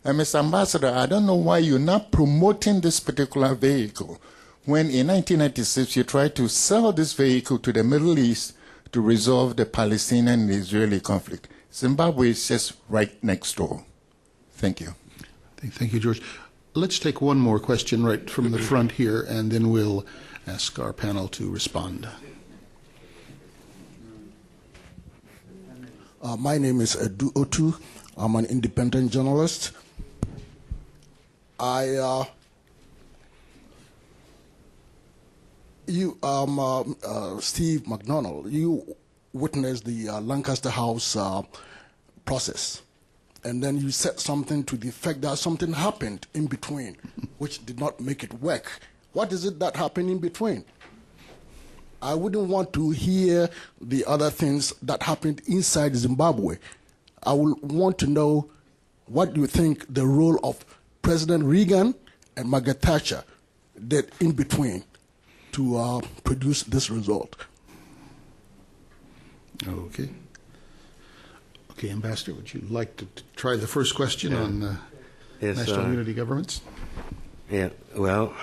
And Mr. Ambassador, I don't know why you're not promoting this particular vehicle when in 1996 you tried to sell this vehicle to the Middle East to resolve the Palestinian and Israeli conflict. Zimbabwe is just right next door. Thank you. Thank you, George. Let's take one more question right from the front here, and then we'll ask our panel to respond. My name is Edu Otu. I'm an independent journalist. Steve McDonald, you witnessed the Lancaster House process, and then you said something to the effect that something happened in between, which did not make it work. What is it that happened in between? I wouldn't want to hear the other things that happened inside Zimbabwe. I would want to know what you think the role of President Reagan and Margaret Thatcher did in between to produce this result. Okay. Okay, Ambassador, would you like to try the first question on Yes, national unity governments? Yeah, well,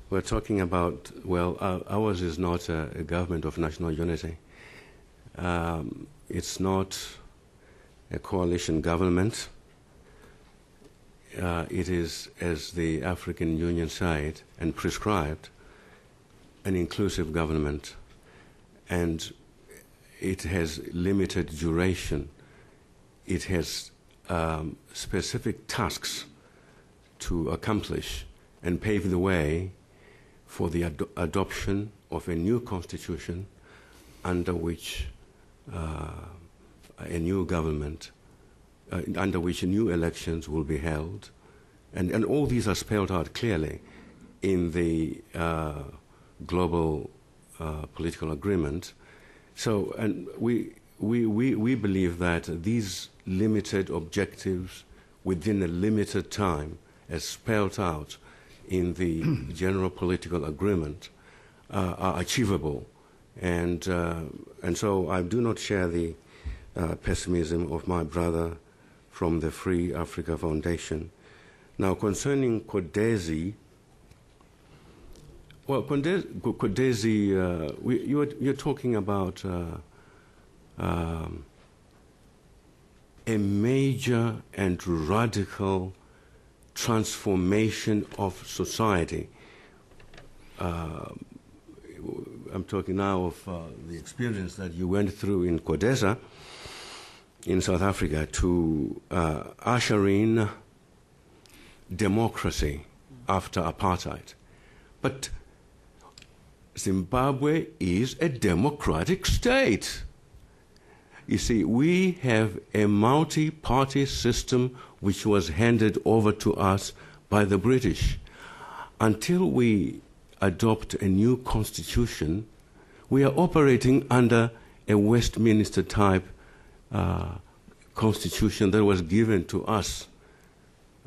we're talking about, ours is not a government of national unity. It's not a coalition government. It is, as the African Union said and prescribed, an inclusive government, and it has limited duration. It has specific tasks to accomplish and pave the way for the adoption of a new constitution under which a new government, under which new elections will be held. And all these are spelled out clearly in the global political agreement. So, and we believe that these limited objectives within a limited time, as spelled out in the general political agreement, are achievable. And so I do not share the pessimism of my brother from the Free Africa Foundation. Now, concerning CODESZ, well, CODESZ, you're talking about a major and radical transformation of society. I'm talking now of the experience that you went through in CODESA in South Africa to usher in democracy after apartheid. But Zimbabwe is a democratic state. You see, we have a multi-party system which was handed over to us by the British. Until we adopt a new constitution, we are operating under a Westminster-type constitution that was given to us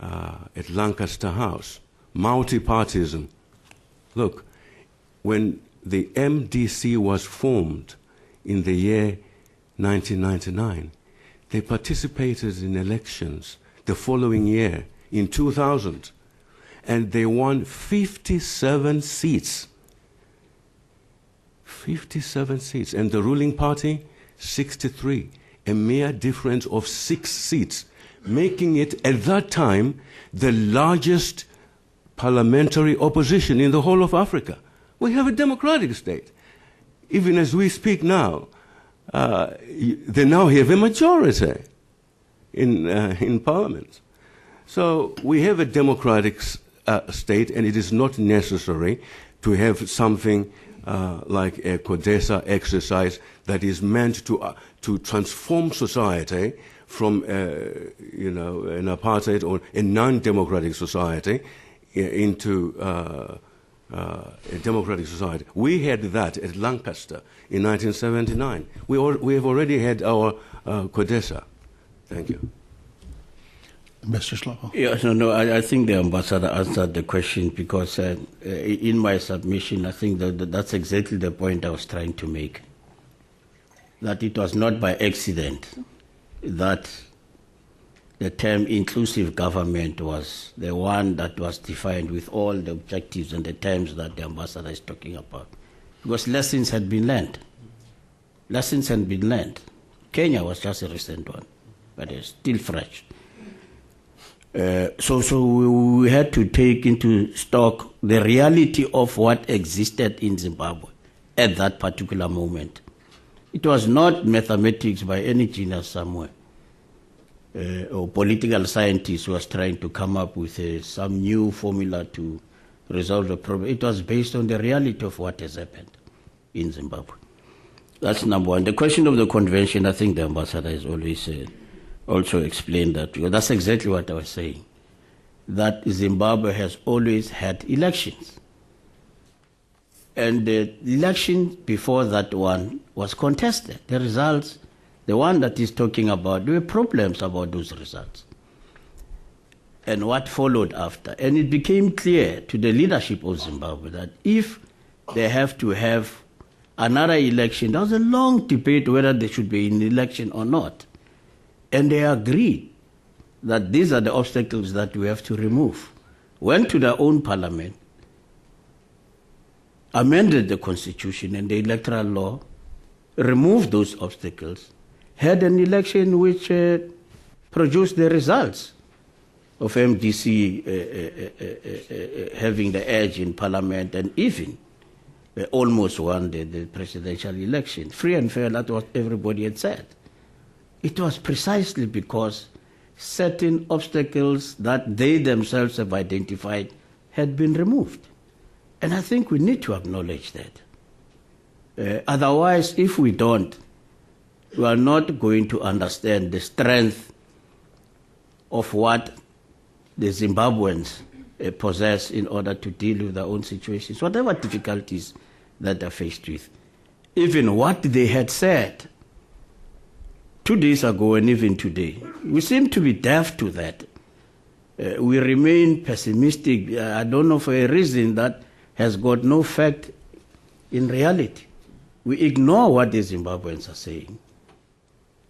at Lancaster House. Multi-partyism. Look, when the MDC was formed in the year 1999, they participated in elections the following year, in 2000, and they won 57 seats. 57 seats, and the ruling party, 63, a mere difference of 6 seats, making it, at that time, the largest parliamentary opposition in the whole of Africa. We have a democratic state. Even as we speak now, they now have a majority in parliament. So we have a democratic state, and it is not necessary to have something like a CODESA exercise that is meant to transform society from an apartheid or a non-democratic society into a democratic society. We had that at Lancaster in 1979. We have already had our CODESA. Thank you. Mr. Slovo. Yes, no, I think the ambassador answered the question, because in my submission, I think that's exactly the point I was trying to make. That it was not by accident that the term inclusive government was the one that was defined with all the objectives and the terms that the ambassador is talking about. Because lessons had been learned. Lessons had been learned. Kenya was just a recent one, but it's still fresh. So we had to take into stock the reality of what existed in Zimbabwe at that particular moment. It was not mathematics by any genius somewhere, or political scientist who was trying to come up with some new formula to resolve the problem. It was based on the reality of what has happened in Zimbabwe. That's number one. The question of the convention, I think the ambassador has always also explained that, because that's exactly what I was saying, that Zimbabwe has always had elections. And the election before that one was contested. The results, the one that he's talking about, there were problems about those results and what followed after. And it became clear to the leadership of Zimbabwe that if they have to have another election, there was a long debate whether there should be an election or not. And they agreed that these are the obstacles that we have to remove. Went to their own parliament, amended the constitution and the electoral law, removed those obstacles, had an election which produced the results of MDC having the edge in parliament, and even almost won the presidential election. Free and fair, that's what everybody had said. It was precisely because certain obstacles that they themselves have identified had been removed. And I think we need to acknowledge that. Otherwise, if we don't, we are not going to understand the strength of what the Zimbabweans possess in order to deal with their own situations, whatever difficulties that they're faced with. Even what they had said 2 days ago and even today, we seem to be deaf to that. We remain pessimistic, I don't know, for a reason that has got no fact in reality. We ignore what the Zimbabweans are saying.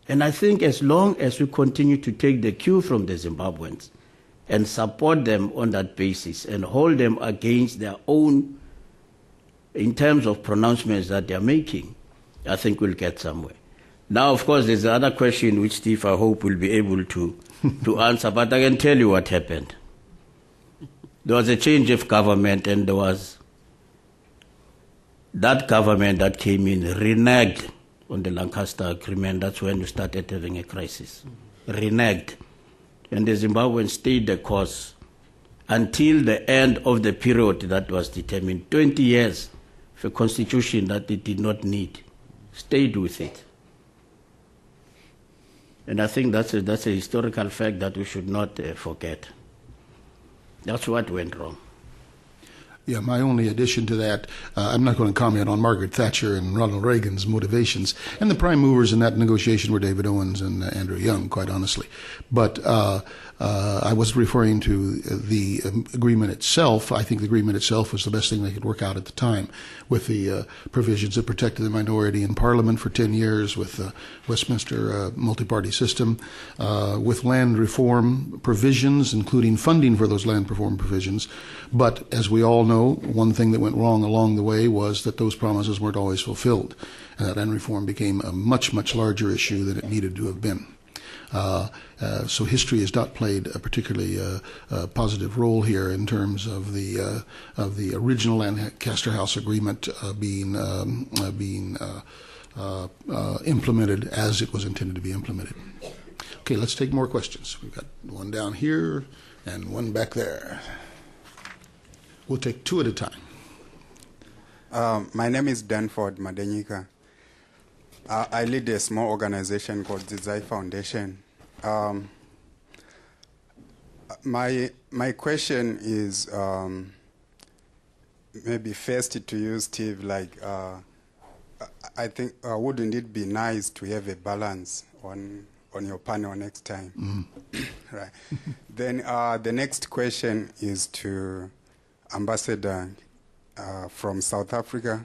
And I think as long as we continue to take the cue from the Zimbabweans and support them on that basis and hold them against their own, in terms of pronouncements that they're making, I think we'll get somewhere. Now, of course, there's another question which Steve, I hope, will be able to answer, but I can tell you what happened. There was a change of government, and there was that government that came in reneged on the Lancaster Agreement. That's when we started having a crisis. Reneged. And the Zimbabweans stayed the course until the end of the period that was determined. 20 years for a constitution that it did not need. Stayed with it. And I think that's a historical fact that we should not forget. That's what went wrong. Yeah, my only addition to that, I'm not going to comment on Margaret Thatcher and Ronald Reagan's motivations. And the prime movers in that negotiation were David Owens and Andrew Young, quite honestly. But I was referring to the agreement itself. I think the agreement itself was the best thing they could work out at the time, with the provisions that protected the minority in Parliament for 10 years, with the Westminster multi-party system, with land reform provisions, including funding for those land reform provisions. But as we all know, one thing that went wrong along the way was that those promises weren't always fulfilled, and that land reform became a much, much larger issue than it needed to have been. So history has not played a particularly positive role here in terms of the original Lancaster House Agreement being implemented as it was intended to be implemented. Okay, let's take more questions. We've got one down here and one back there. We'll take two at a time. My name is Danford Madenyika. I lead a small organization called the Zai Foundation. My question is maybe first to you, Steve. I think wouldn't it be nice to have a balance on your panel next time? Right. Then the next question is to Ambassador from South Africa.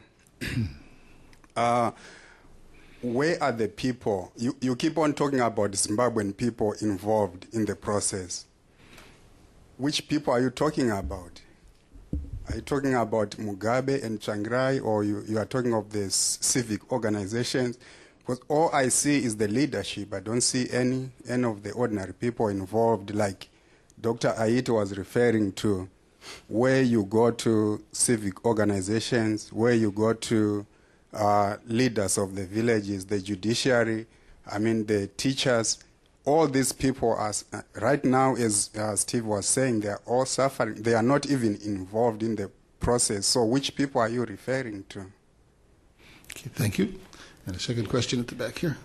Where are the people? You keep on talking about Zimbabwean people involved in the process. Which people are you talking about? Are you talking about Mugabe and Tsvangirai, or you are talking of the civic organizations? Because all I see is the leadership. I don't see any of the ordinary people involved, like Dr. Aito was referring to, where you go to civic organizations, where you go to leaders of the villages, the judiciary, the teachers. All these people are, right now, as Steve was saying, they are all suffering. They are not even involved in the process. So which people are you referring to? Okay, thank you. And a second question at the back here.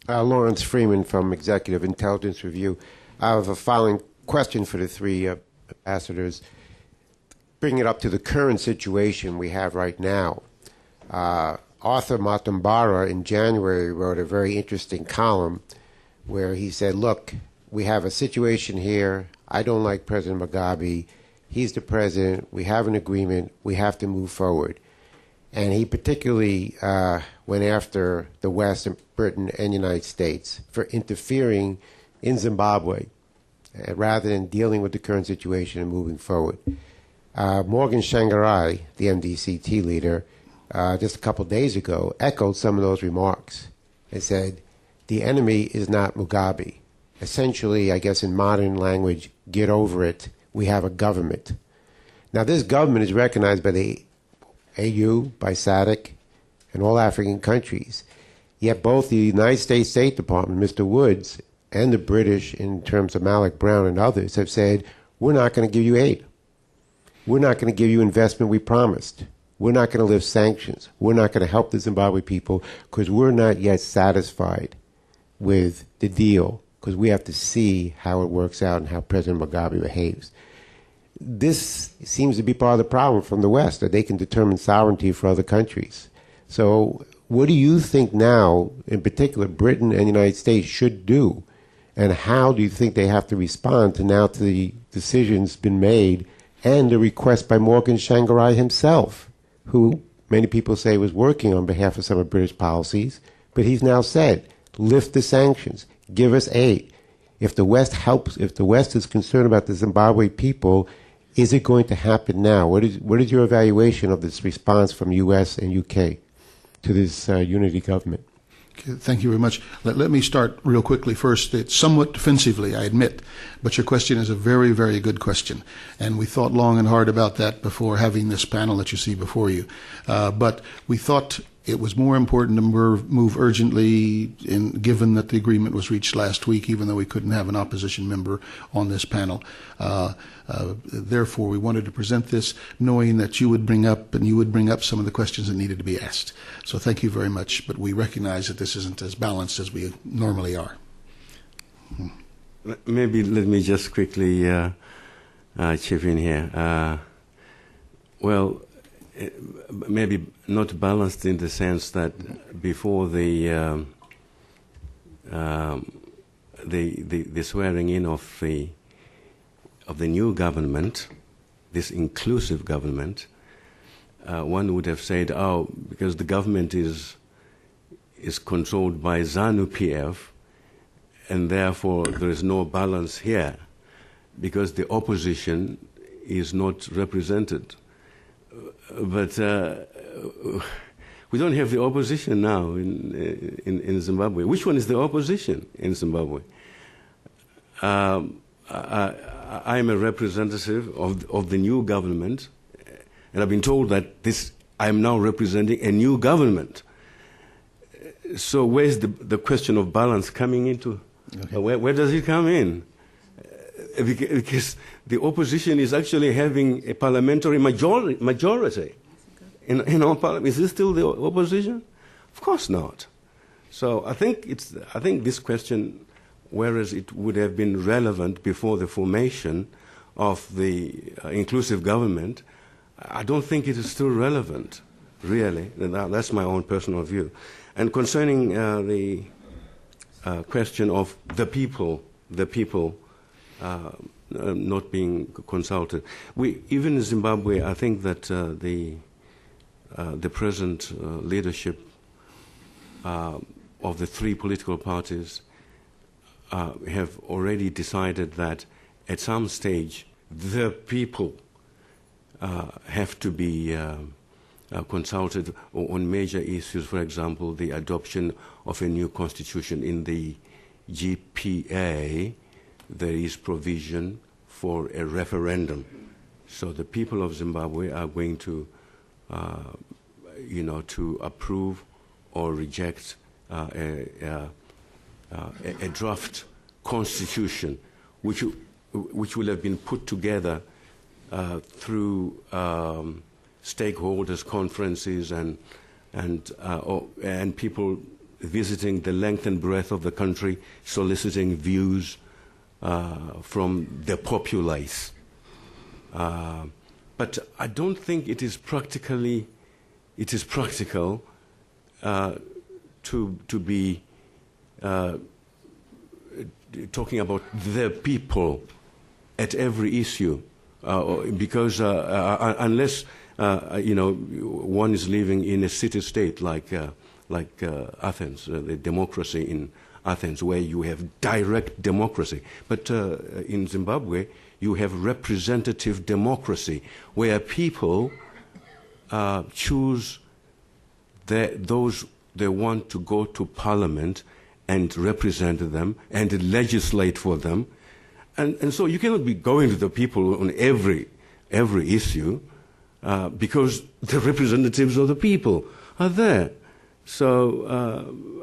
Lawrence Freeman from Executive Intelligence Review. I have a following question for the three ambassadors. Bring it up to the current situation we have right now. Arthur Matambara in January wrote a very interesting column where he said, look, we have a situation here. I don't like President Mugabe. He's the president. We have an agreement. We have to move forward. And he particularly went after the West, and Britain, and the United States for interfering in Zimbabwe rather than dealing with the current situation and moving forward. Morgan Tsvangirai, the MDCT leader, just a couple days ago, echoed some of those remarks and said, the enemy is not Mugabe. Essentially, I guess in modern language, get over it. We have a government. Now, this government is recognized by the AU, by SADC, and all African countries. Yet both the United States State Department, Mr. Woods, and the British, in terms of Malik Brown and others, have said, we're not going to give you aid. We're not going to give you investment we promised. We're not going to lift sanctions. We're not going to help the Zimbabwe people because we're not yet satisfied with the deal, because we have to see how it works out and how President Mugabe behaves. This seems to be part of the problem from the West, that they can determine sovereignty for other countries. So what do you think now, in particular, Britain and the United States should do? And how do you think they have to respond to now to the decisions been made and the request by Morgan Tsvangirai himself, who many people say was working on behalf of some of British policies, but he's now said, lift the sanctions, give us aid. If the West helps, if the West is concerned about the Zimbabwe people, is it going to happen now? What is your evaluation of this response from U.S. and U.K. to this unity government? Okay, thank you very much. Let me start real quickly first. It's somewhat defensively, I admit, but your question is a very, very good question. And we thought long and hard about that before having this panel that you see before you. But we thought it was more important to move urgently, given that the agreement was reached last week, even though we couldn't have an opposition member on this panel. Therefore, we wanted to present this knowing that you would bring up some of the questions that needed to be asked. So thank you very much, but we recognize that this isn't as balanced as we normally are. Maybe let me just quickly chip in here. Well, maybe not balanced in the sense that before the swearing in of the new government, this inclusive government, one would have said, oh, because the government is controlled by ZANU-PF, and therefore there is no balance here, because the opposition is not represented. But we don't have the opposition now in Zimbabwe. Which one is the opposition in Zimbabwe? I am a representative of the new government, and I've been told that I am now representing a new government. So where's the question of balance coming into? Okay. Where does it come in? Because the opposition is actually having a parliamentary majority in our parliament. Is this still the opposition? Of course not. So I think this question, whereas it would have been relevant before the formation of the inclusive government, I don't think it is still relevant, really. That's my own personal view. And concerning the question of the people not being consulted. Even in Zimbabwe, I think that the present leadership of the three political parties have already decided that at some stage the people have to be consulted on major issues. For example, the adoption of a new constitution. In the GPA, there is provision for a referendum. So the people of Zimbabwe are going to, to approve or reject a draft constitution, which will have been put together through stakeholders conferences and people visiting the length and breadth of the country, soliciting views from the populace. But I don't think it is practical to be talking about the people at every issue, because unless one is living in a city-state like Athens, the democracy in Athens, where you have direct democracy. But in Zimbabwe, you have representative democracy, where people choose those they want to go to parliament and represent them and legislate for them. And so you cannot be going to the people on every issue because the representatives of the people are there. So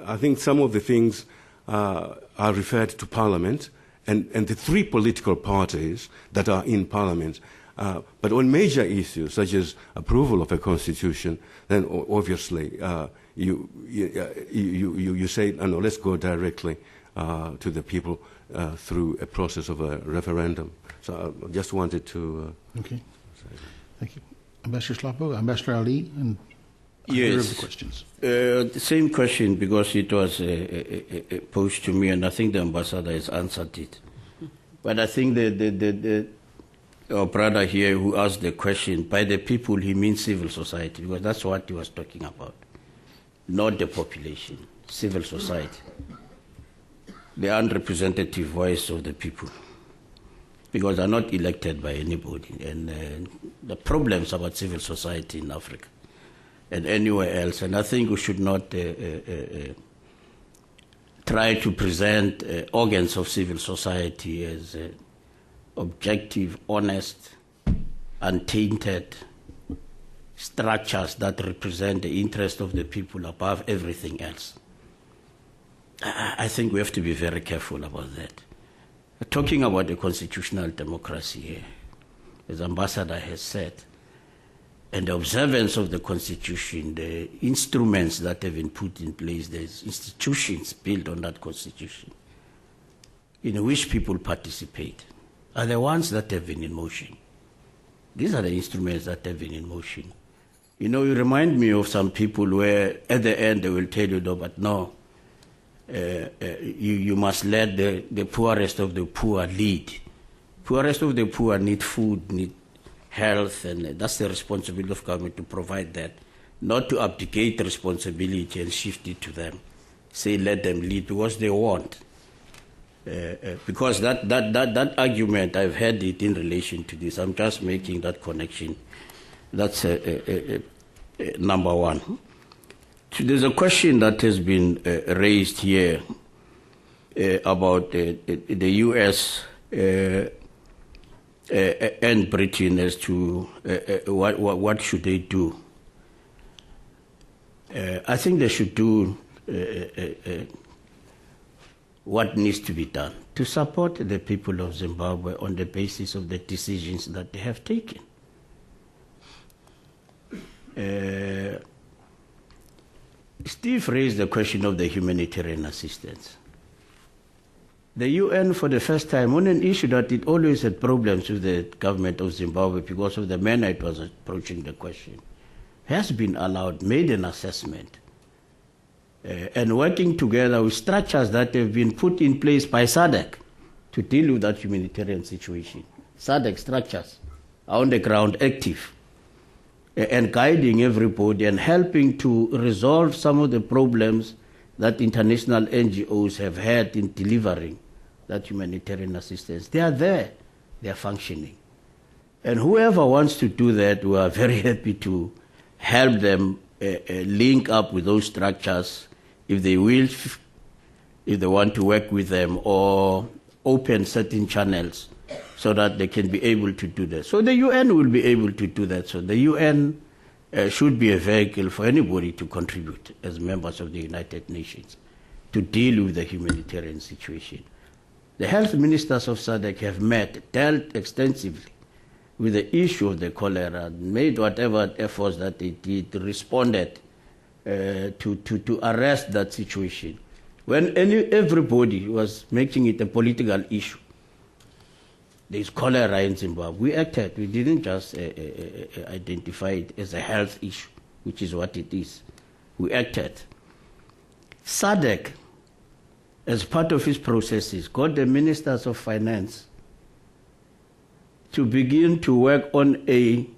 I think some of the things are referred to Parliament and the three political parties that are in Parliament. But on major issues such as approval of a constitution, then obviously you say, no, let's go directly to the people through a process of a referendum. So I just wanted to... Okay. Thank you. Ambassador Slapo, Ambassador Ali, and yes, the questions. The same question, because it was posed to me, and I think the ambassador has answered it. But I think our brother here who asked the question, by the people he means civil society, because that's what he was talking about, not the population, civil society, the unrepresentative voice of the people, because they're not elected by anybody. And the problems about civil society in Africa and anywhere else, and I think we should not try to present organs of civil society as objective, honest, untainted structures that represent the interest of the people above everything else. I think we have to be very careful about that. We're talking about a constitutional democracy here, as Ambassador has said, and the observance of the Constitution, the instruments that have been put in place, there's institutions built on that Constitution in which people participate, are the ones that have been in motion. These are the instruments that have been in motion. You know, you remind me of some people where at the end they will tell you, no, but no, you must let the poorest of the poor lead. Poorest of the poor need food, need health, and that's the responsibility of government to provide that, not to abdicate responsibility and shift it to them. Say let them lead because they want. Because that argument, I've heard it in relation to this. I'm just making that connection. That's number one. So there's a question that has been raised here about the U.S. And Britain as to what should they do. I think they should do what needs to be done to support the people of Zimbabwe on the basis of the decisions that they have taken. Steve raised the question of the humanitarian assistance. The UN, for the first time, on an issue that it always had problems with the government of Zimbabwe because of the manner it was approaching the question, has been allowed, made an assessment, and working together with structures that have been put in place by SADC to deal with that humanitarian situation. SADC structures are on the ground active and guiding everybody and helping to resolve some of the problems that international NGOs have had in delivering that humanitarian assistance. They are there, they are functioning. And whoever wants to do that, we are very happy to help them link up with those structures if they will, if they want to work with them, or open certain channels so that they can be able to do that. So the UN will be able to do that. So the UN should be a vehicle for anybody to contribute as members of the United Nations to deal with the humanitarian situation. The health ministers of SADC have met, dealt extensively with the issue of the cholera, made whatever efforts that they did, responded to arrest that situation. When everybody was making it a political issue, there's cholera in Zimbabwe, we acted. We didn't just identify it as a health issue, which is what it is. We acted. SADC, as part of its processes, got the ministers of finance to begin to work on an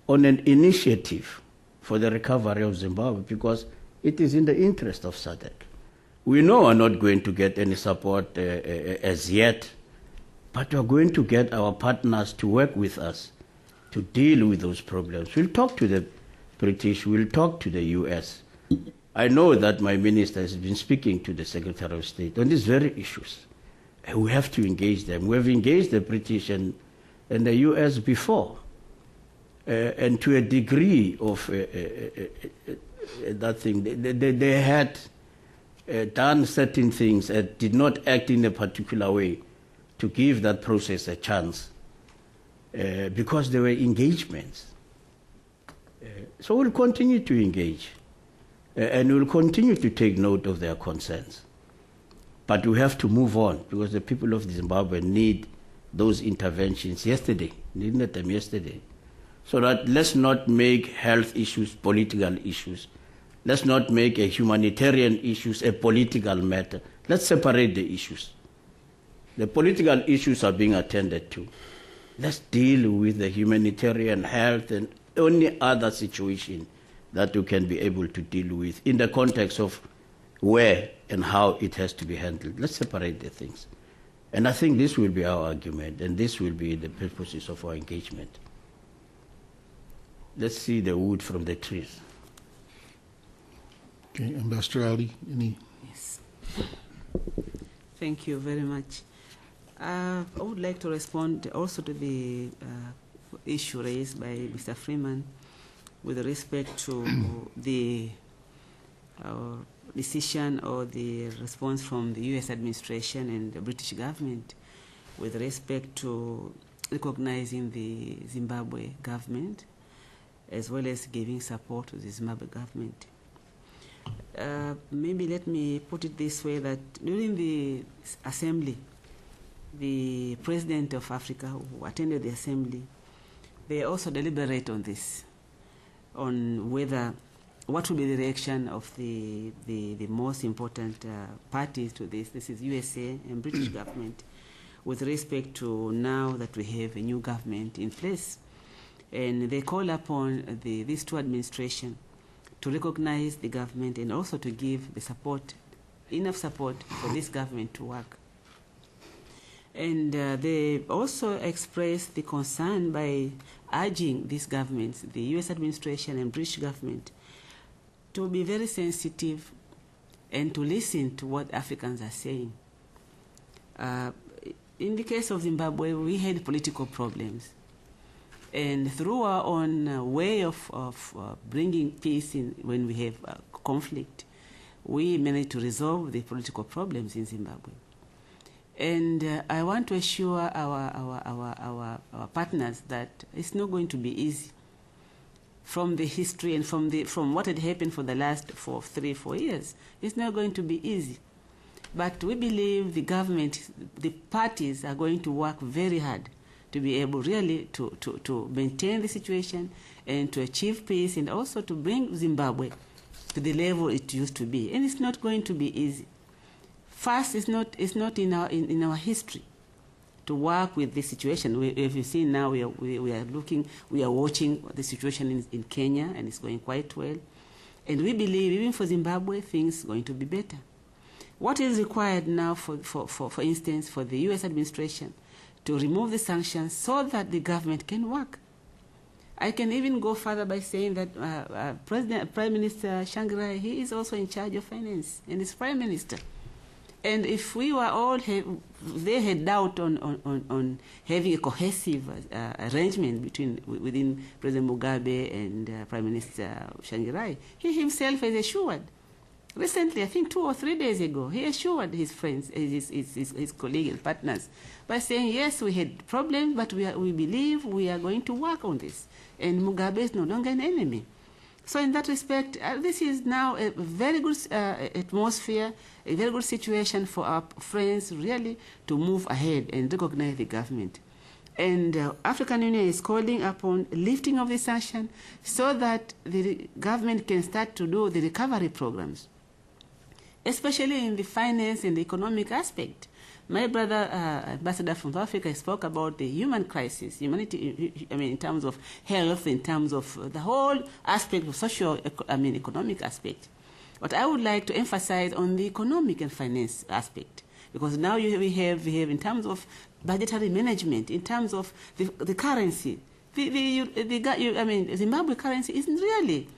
initiative for the recovery of Zimbabwe, because it is in the interest of SADC. We know we're not going to get any support as yet, but we're going to get our partners to work with us to deal with those problems. We'll talk to the British, we'll talk to the US. I know that my minister has been speaking to the Secretary of State on these very issues. And we have to engage them. We have engaged the British and the US before. And to a degree of that thing, they had done certain things and did not act in a particular way to give that process a chance because there were engagements. So we'll continue to engage and we'll continue to take note of their concerns. But we have to move on because the people of Zimbabwe need those interventions yesterday, needed them yesterday. So that let's not make health issues political issues. Let's not make a humanitarian issues a political matter. Let's separate the issues. The political issues are being attended to. Let's deal with the humanitarian, health, and any other situation that we can be able to deal with in the context of where and how it has to be handled. Let's separate the things. And I think this will be our argument, and this will be the purposes of our engagement. Let's see the wood from the trees. Okay, Ambassador Ali, any? Yes. Thank you very much. I would like to respond also to the issue raised by Mr. Freeman with respect to the decision or the response from the U.S. administration and the British government with respect to recognizing the Zimbabwe government, as well as giving support to the Zimbabwe government. Maybe let me put it this way, that during the assembly, the president of Africa who attended the assembly, they also deliberate on this, on whether, what will be the reaction of the most important parties to this. This is USA and British government, with respect to now that we have a new government in place. And they call upon these two administrations to recognize the government and also to give the support, enough support for this government to work. And they also expressed the concern by urging these governments, the US administration and British government, to be very sensitive and to listen to what Africans are saying. In the case of Zimbabwe, we had political problems. And through our own way of bringing peace in when we have conflict, we managed to resolve the political problems in Zimbabwe. And I want to assure our partners that it's not going to be easy. From the history and from what had happened for the last 3-4 years, it's not going to be easy. But we believe the government, the parties are going to work very hard to be able really to maintain the situation and to achieve peace, and also to bring Zimbabwe to the level it used to be. And it's not going to be easy. First, it's not in our history to work with this situation. If you see now, we are watching the situation in Kenya, and it's going quite well. And we believe even for Zimbabwe, things are going to be better. What is required now, for instance, for the U.S. administration to remove the sanctions so that the government can work? I can even go further by saying that Prime Minister Shangirai, he is also in charge of finance, and is Prime Minister. And if we were all, they had doubt on having a cohesive arrangement within President Mugabe and Prime Minister Shangirai, he himself has assured. Recently, I think 2 or 3 days ago, he assured his friends, his colleagues and partners, by saying, yes, we had problems, but we believe we are going to work on this. And Mugabe is no longer an enemy. So in that respect, this is now a very good atmosphere, a very good situation for our friends really to move ahead and recognize the government. And African Union is calling upon lifting of the sanction so that the government can start to do the recovery programs, especially in the finance and the economic aspect. My brother, Ambassador from South Africa, spoke about the human crisis, humanity, I mean, in terms of health, in terms of the whole aspect of economic aspect. But I would like to emphasize on the economic and finance aspect, because now we have in terms of budgetary management, in terms of the currency, Zimbabwe currency isn't really.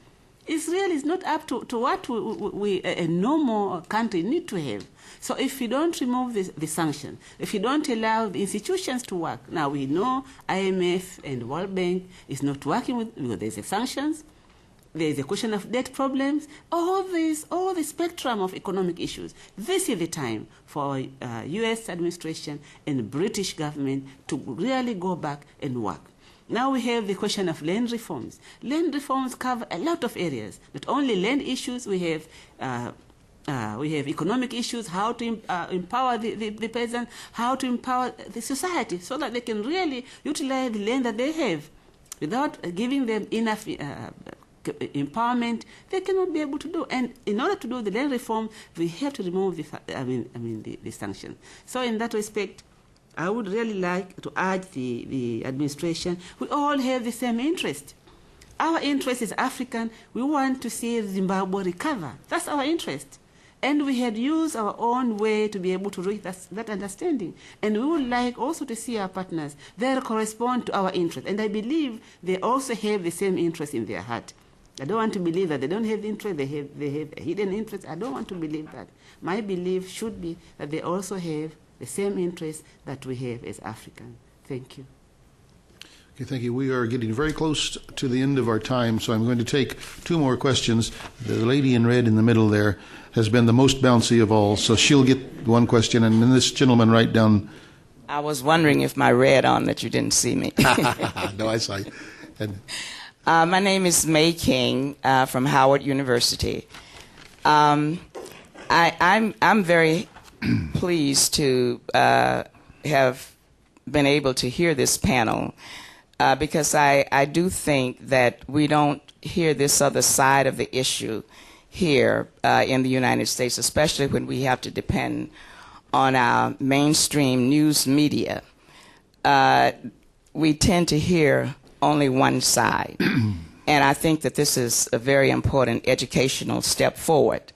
It's not up to what we a normal country need to have. So if you don't remove the sanction, if you don't allow the institutions to work, now we know IMF and World Bank is not working because there's sanctions, there's a question of debt problems, all the spectrum of economic issues. This is the time for U.S. administration and British government to really go back and work. Now we have the question of land reforms. Land reforms cover a lot of areas. Not only land issues, we have economic issues, how to empower the peasants, how to empower the society so that they can really utilize the land that they have. Without giving them enough empowerment, they cannot be able to do. And in order to do the land reform, we have to remove the sanctions. So in that respect, I would really like to urge the administration. We all have the same interest. Our interest is African. We want to see Zimbabwe recover. That's our interest. And we had used our own way to be able to reach that understanding. And we would like also to see our partners, they correspond to our interest. And I believe they also have the same interest in their heart. I don't want to believe that they don't have interest, they have a hidden interest. I don't want to believe that. My belief should be that they also have the same interest that we have as Africans. Thank you. Okay, thank you. We are getting very close to the end of our time, so I'm going to take two more questions. The lady in red in the middle there has been the most bouncy of all, so she'll get one question, and then this gentleman right down. I was wondering if my red on that you didn't see me. No, I saw you. And my name is May King from Howard University. I'm very pleased to have been able to hear this panel because I do think that we don't hear this other side of the issue here in the United States, especially when we have to depend on our mainstream news media. We tend to hear only one side. And I think that this is a very important educational step forward.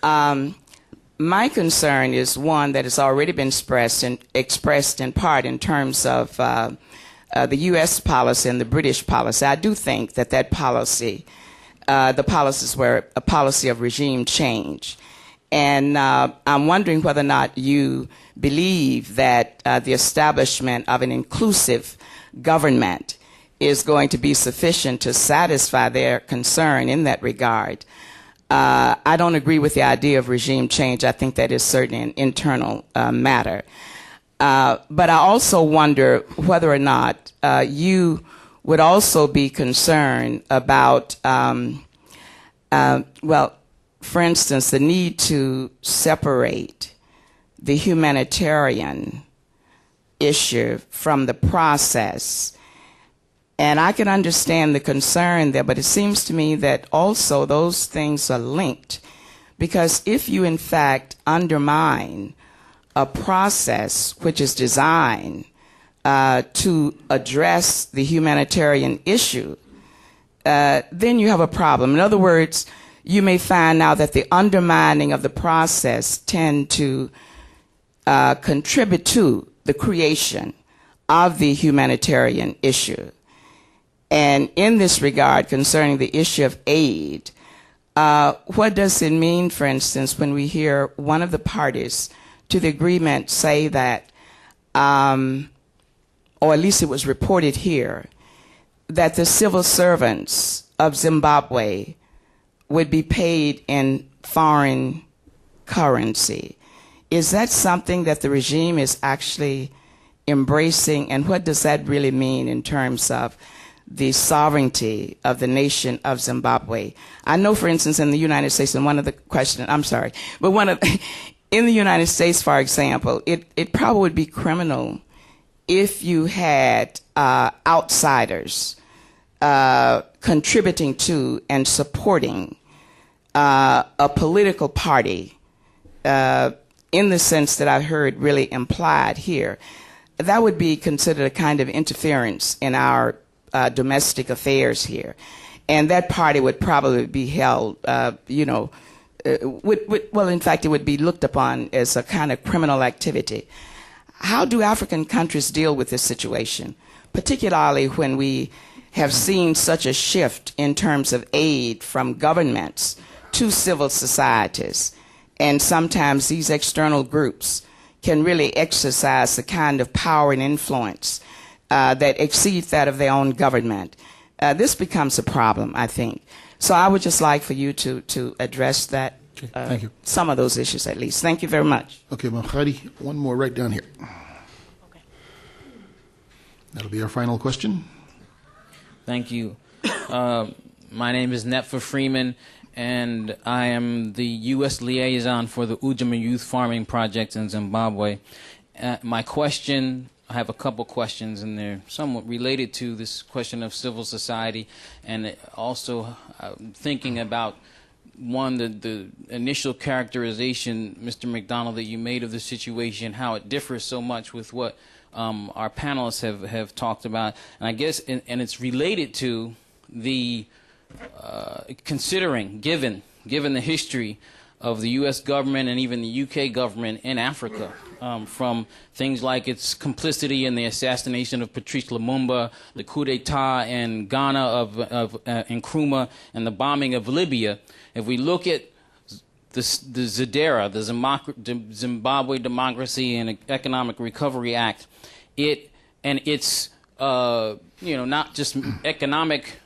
My concern is one that has already been expressed in part in terms of the U.S. policy and the British policy. I do think that that policy, the policies were a policy of regime change. And I'm wondering whether or not you believe that the establishment of an inclusive government is going to be sufficient to satisfy their concern in that regard. I don't agree with the idea of regime change. I think that is certainly an internal matter. But I also wonder whether or not you would also be concerned about, well, for instance, the need to separate the humanitarian issue from the process. And I can understand the concern there, but it seems to me that also those things are linked. Because if you, in fact, undermine a process which is designed to address the humanitarian issue, then you have a problem. In other words, you may find now that the undermining of the process tend to contribute to the creation of the humanitarian issue. And in this regard, concerning the issue of aid, what does it mean, for instance, when we hear one of the parties to the agreement say that, or at least it was reported here, that the civil servants of Zimbabwe would be paid in foreign currency? Is that something that the regime is actually embracing, and what does that really mean in terms of the sovereignty of the nation of Zimbabwe? I know, for instance, in the United States, and one of the questions, I'm sorry, but in the United States, for example, it probably would be criminal if you had outsiders contributing to and supporting a political party in the sense that I've heard really implied here. That would be considered a kind of interference in our domestic affairs here. And that party would probably be held, well, in fact, it would be looked upon as a kind of criminal activity. How do African countries deal with this situation, particularly when we have seen such a shift in terms of aid from governments to civil societies? And sometimes these external groups can really exercise the kind of power and influence that exceeds that of their own government. This becomes a problem, I think. So I would just like for you to address that, okay, thank you. Some of those issues at least. Thank you very much. Okay, Mahadi, one more right down here. Okay. That'll be our final question. Thank you. My name is Netfa Freeman, and I am the U.S. liaison for the Ujima Youth Farming Project in Zimbabwe. My question, I have a couple questions, and they're somewhat related to this question of civil society, and also thinking about, one, the initial characterization, Mr. McDonald, that you made of the situation, how it differs so much with what our panelists have talked about. And I guess, and it's related to the considering, given the history of the U.S. government and even the U.K. government in Africa, from things like its complicity in the assassination of Patrice Lumumba, the coup d'etat in Ghana of Nkrumah, and the bombing of Libya. If we look at the ZDERA, the Zimbabwe Democracy and Economic Recovery Act, it and its not just economic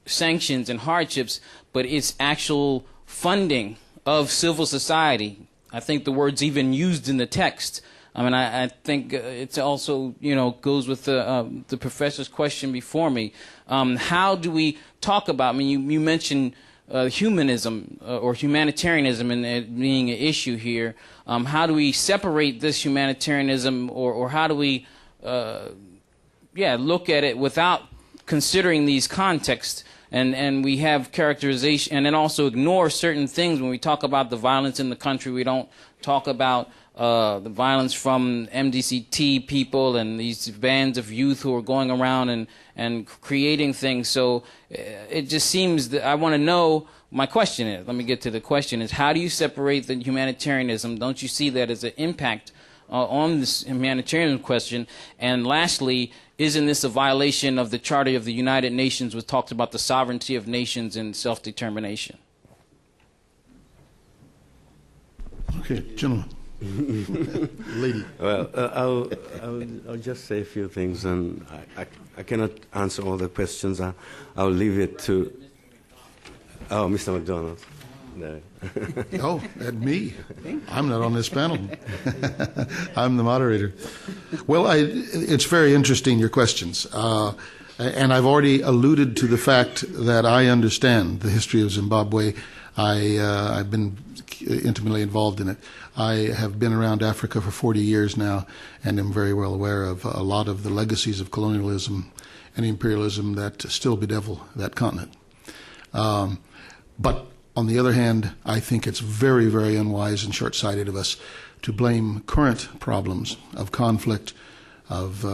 sanctions and hardships, but it's actual funding of civil society. I think the word's even used in the text. I mean, I think it's also, goes with the professor's question before me. How do we talk about, I mean, you mentioned humanism or humanitarianism and it being an issue here. How do we separate this humanitarianism or how do we, look at it without considering these contexts? And we have characterization and then also ignore certain things. When we talk about the violence in the country, we don't talk about the violence from MDCT people and these bands of youth who are going around and creating things. So it just seems that I want to know, my question is, let me get to the question, is how do you separate the humanitarianism? Don't you see that as an impact on this humanitarian question? And lastly, isn't this a violation of the Charter of the United Nations, which talks about the sovereignty of nations and self-determination? Okay, gentlemen. Lady. Well, I'll just say a few things, and I cannot answer all the questions. I'll leave it to... Oh, Mr. McDonald. No. Oh, and me. I'm not on this panel. I'm the moderator. Well, it's very interesting, your questions. And I've already alluded to the fact that I understand the history of Zimbabwe. I've been intimately involved in it. I have been around Africa for 40 years now and am very well aware of a lot of the legacies of colonialism and imperialism that still bedevil that continent. But on the other hand, I think it's very, very unwise and short-sighted of us to blame current problems of conflict, of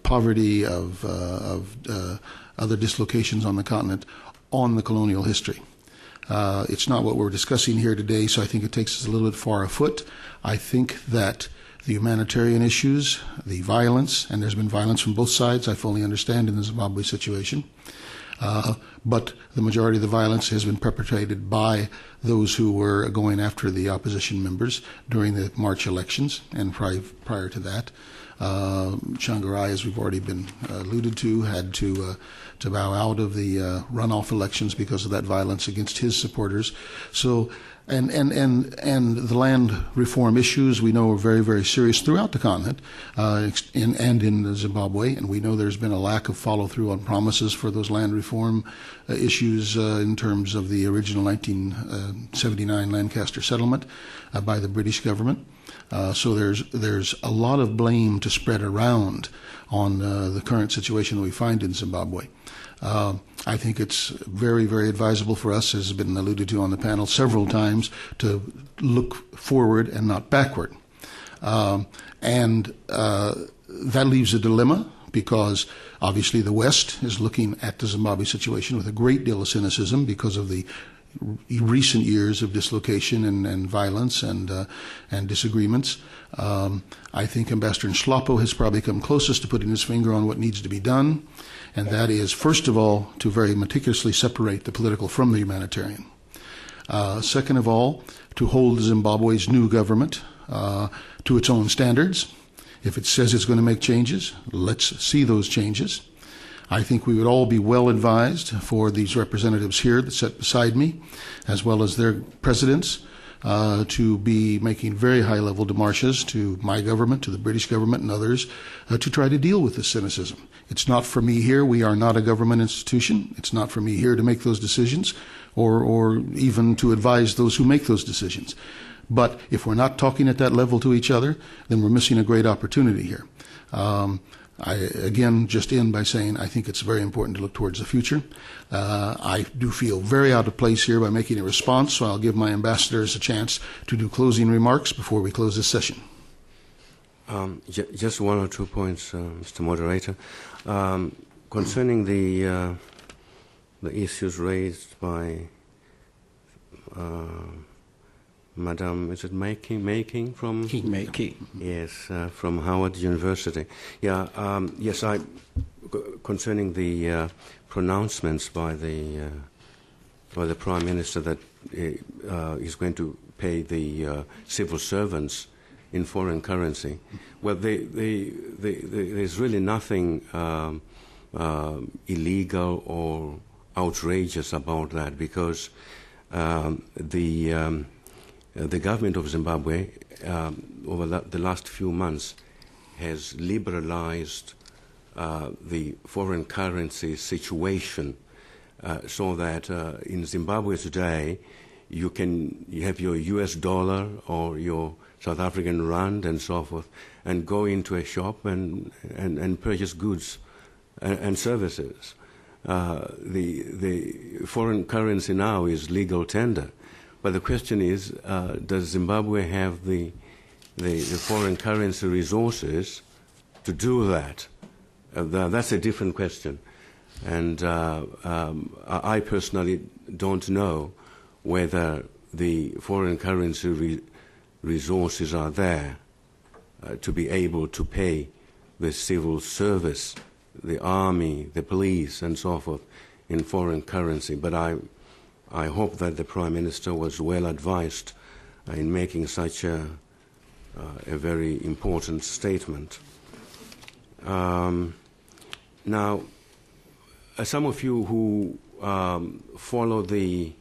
poverty, of other dislocations on the continent on the colonial history. It's not what we're discussing here today, so I think it takes us a little bit far afoot. I think that the humanitarian issues, the violence, and there's been violence from both sides, I fully understand, in the Zimbabwe situation, but the majority of the violence has been perpetrated by those who were going after the opposition members during the March elections and prior to that. Shangarai, as we've already been alluded to, had to bow out of the runoff elections because of that violence against his supporters. So, and the land reform issues we know are very, very serious throughout the continent and in Zimbabwe, and we know there's been a lack of follow-through on promises for those land reform issues in terms of the original 1979 Lancaster settlement by the British government. So there's a lot of blame to spread around on the current situation that we find in Zimbabwe. I think it's very, very advisable for us, as has been alluded to on the panel several times, to look forward and not backward. And that leaves a dilemma, because obviously the West is looking at the Zimbabwe situation with a great deal of cynicism because of the recent years of dislocation and violence and disagreements. I think Ambassador Nhlapo has probably come closest to putting his finger on what needs to be done, and that is, first of all, to very meticulously separate the political from the humanitarian. Second of all, to hold Zimbabwe's new government to its own standards. If it says it's going to make changes, let's see those changes. I think we would all be well advised for these representatives here that sit beside me, as well as their presidents, to be making very high-level demarches to my government, to the British government and others, to try to deal with this cynicism. It's not for me here. We are not a government institution. It's not for me here to make those decisions or even to advise those who make those decisions. But if we're not talking at that level to each other, then we're missing a great opportunity here. I, again, just end by saying I think it's very important to look towards the future. I do feel very out of place here by making a response, so I'll give my ambassadors a chance to do closing remarks before we close this session. Just one or 2 points, Mr. Moderator. Concerning the issues raised by Madam, is it Making from? Making. Yes, from Howard University. Yeah, yes, concerning the pronouncements by the Prime Minister that he's going to pay the civil servants in foreign currency. Well, there's really nothing illegal or outrageous about that, because the government of Zimbabwe over the last few months has liberalized the foreign currency situation, so that in Zimbabwe today you have your US dollar or your South African rand and so forth, and go into a shop and purchase goods and services. The foreign currency now is legal tender, but the question is, does Zimbabwe have the foreign currency resources to do that? That's a different question, and I personally don't know whether the foreign currency resources are there to be able to pay the civil service, the army, the police, and so forth in foreign currency. But I hope that the Prime Minister was well advised in making such a very important statement. Now, some of you who follow the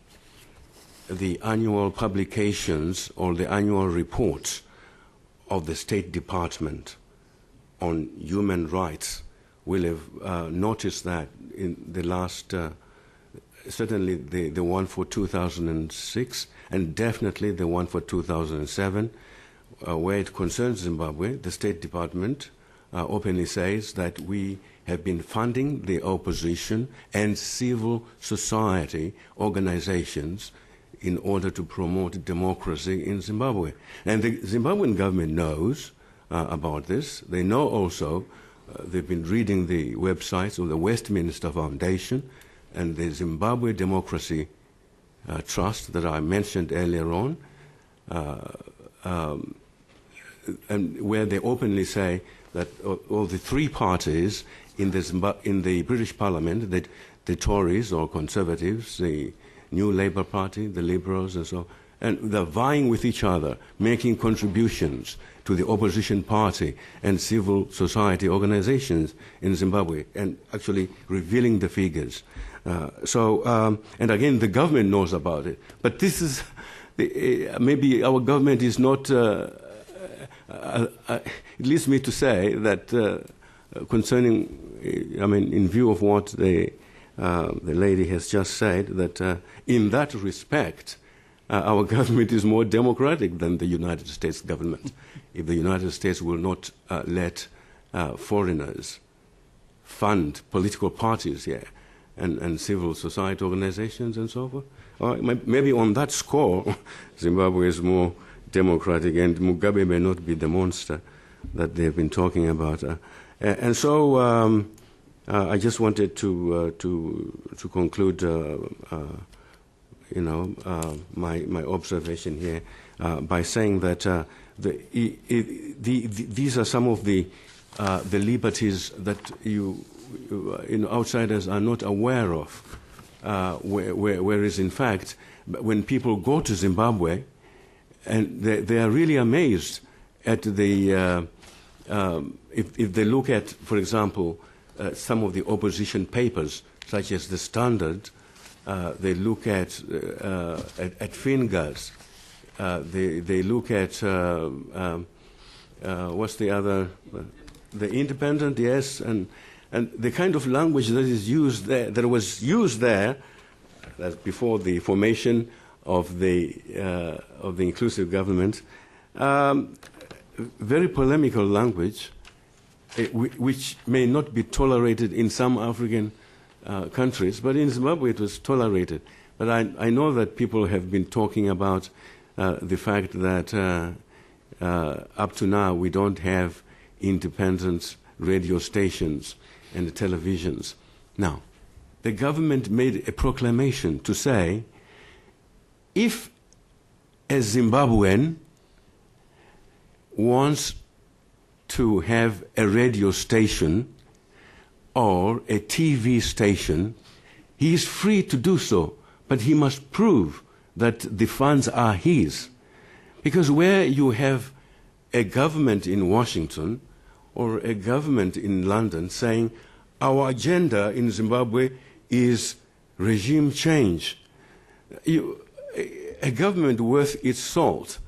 annual publications or the annual reports of the State Department on human rights will have noticed that in the last, certainly the one for 2006 and definitely the one for 2007, where it concerns Zimbabwe, the State Department openly says that we have been funding the opposition and civil society organizations in order to promote democracy in Zimbabwe. And the Zimbabwean government knows about this. They know also, they've been reading the websites of the Westminster Foundation and the Zimbabwe Democracy Trust that I mentioned earlier on, and where they openly say that all the three parties in the British Parliament, that the Tories or Conservatives, the New Labour Party, the Liberals, and so on, and they're vying with each other, making contributions to the opposition party and civil society organizations in Zimbabwe, and actually revealing the figures. And again, the government knows about it. But this is, maybe our government is not, it leads me to say that concerning, I mean, in view of what the lady has just said, that in that respect, our government is more democratic than the United States government. If the United States will not let foreigners fund political parties here and civil society organizations and so forth, maybe on that score, Zimbabwe is more democratic, and Mugabe may not be the monster that they've been talking about. And so I just wanted to conclude, my observation here by saying that these are some of the liberties that outsiders are not aware of. Whereas, in fact, when people go to Zimbabwe, and they are really amazed at the if they look at, for example, some of the opposition papers, such as the Standard, they look at Fingers, they look at what's the other, the Independent, yes, and the kind of language that is used there, that was used there, that's before the formation of the inclusive government, very polemical language, which may not be tolerated in some African countries, but in Zimbabwe it was tolerated. But I know that people have been talking about the fact that up to now we don't have independent radio stations and televisions. Now, the government made a proclamation to say, if a Zimbabwean wants to have a radio station or a TV station, he is free to do so, but he must prove that the funds are his. Because where you have a government in Washington or a government in London saying our agenda in Zimbabwe is regime change. A government worth its salt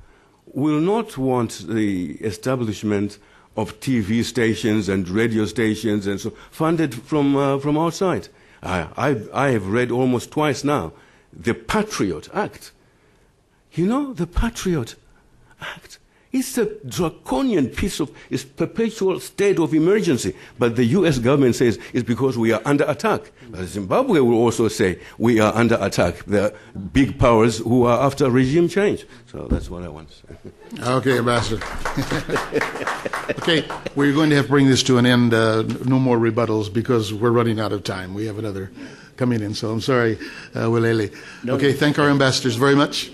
will not want the establishment of TV stations and radio stations and so funded from outside. I have read almost twice now the Patriot Act. You know, the Patriot Act. It's a draconian piece of, it's perpetual state of emergency. But the U.S. government says it's because we are under attack. But Zimbabwe will also say we are under attack. There are big powers who are after regime change. So that's what I want to say. Okay, Ambassador. Okay, we're going to have to bring this to an end. No more rebuttals because we're running out of time. We have another coming in, so I'm sorry, Wilele. Okay, thank our ambassadors very much.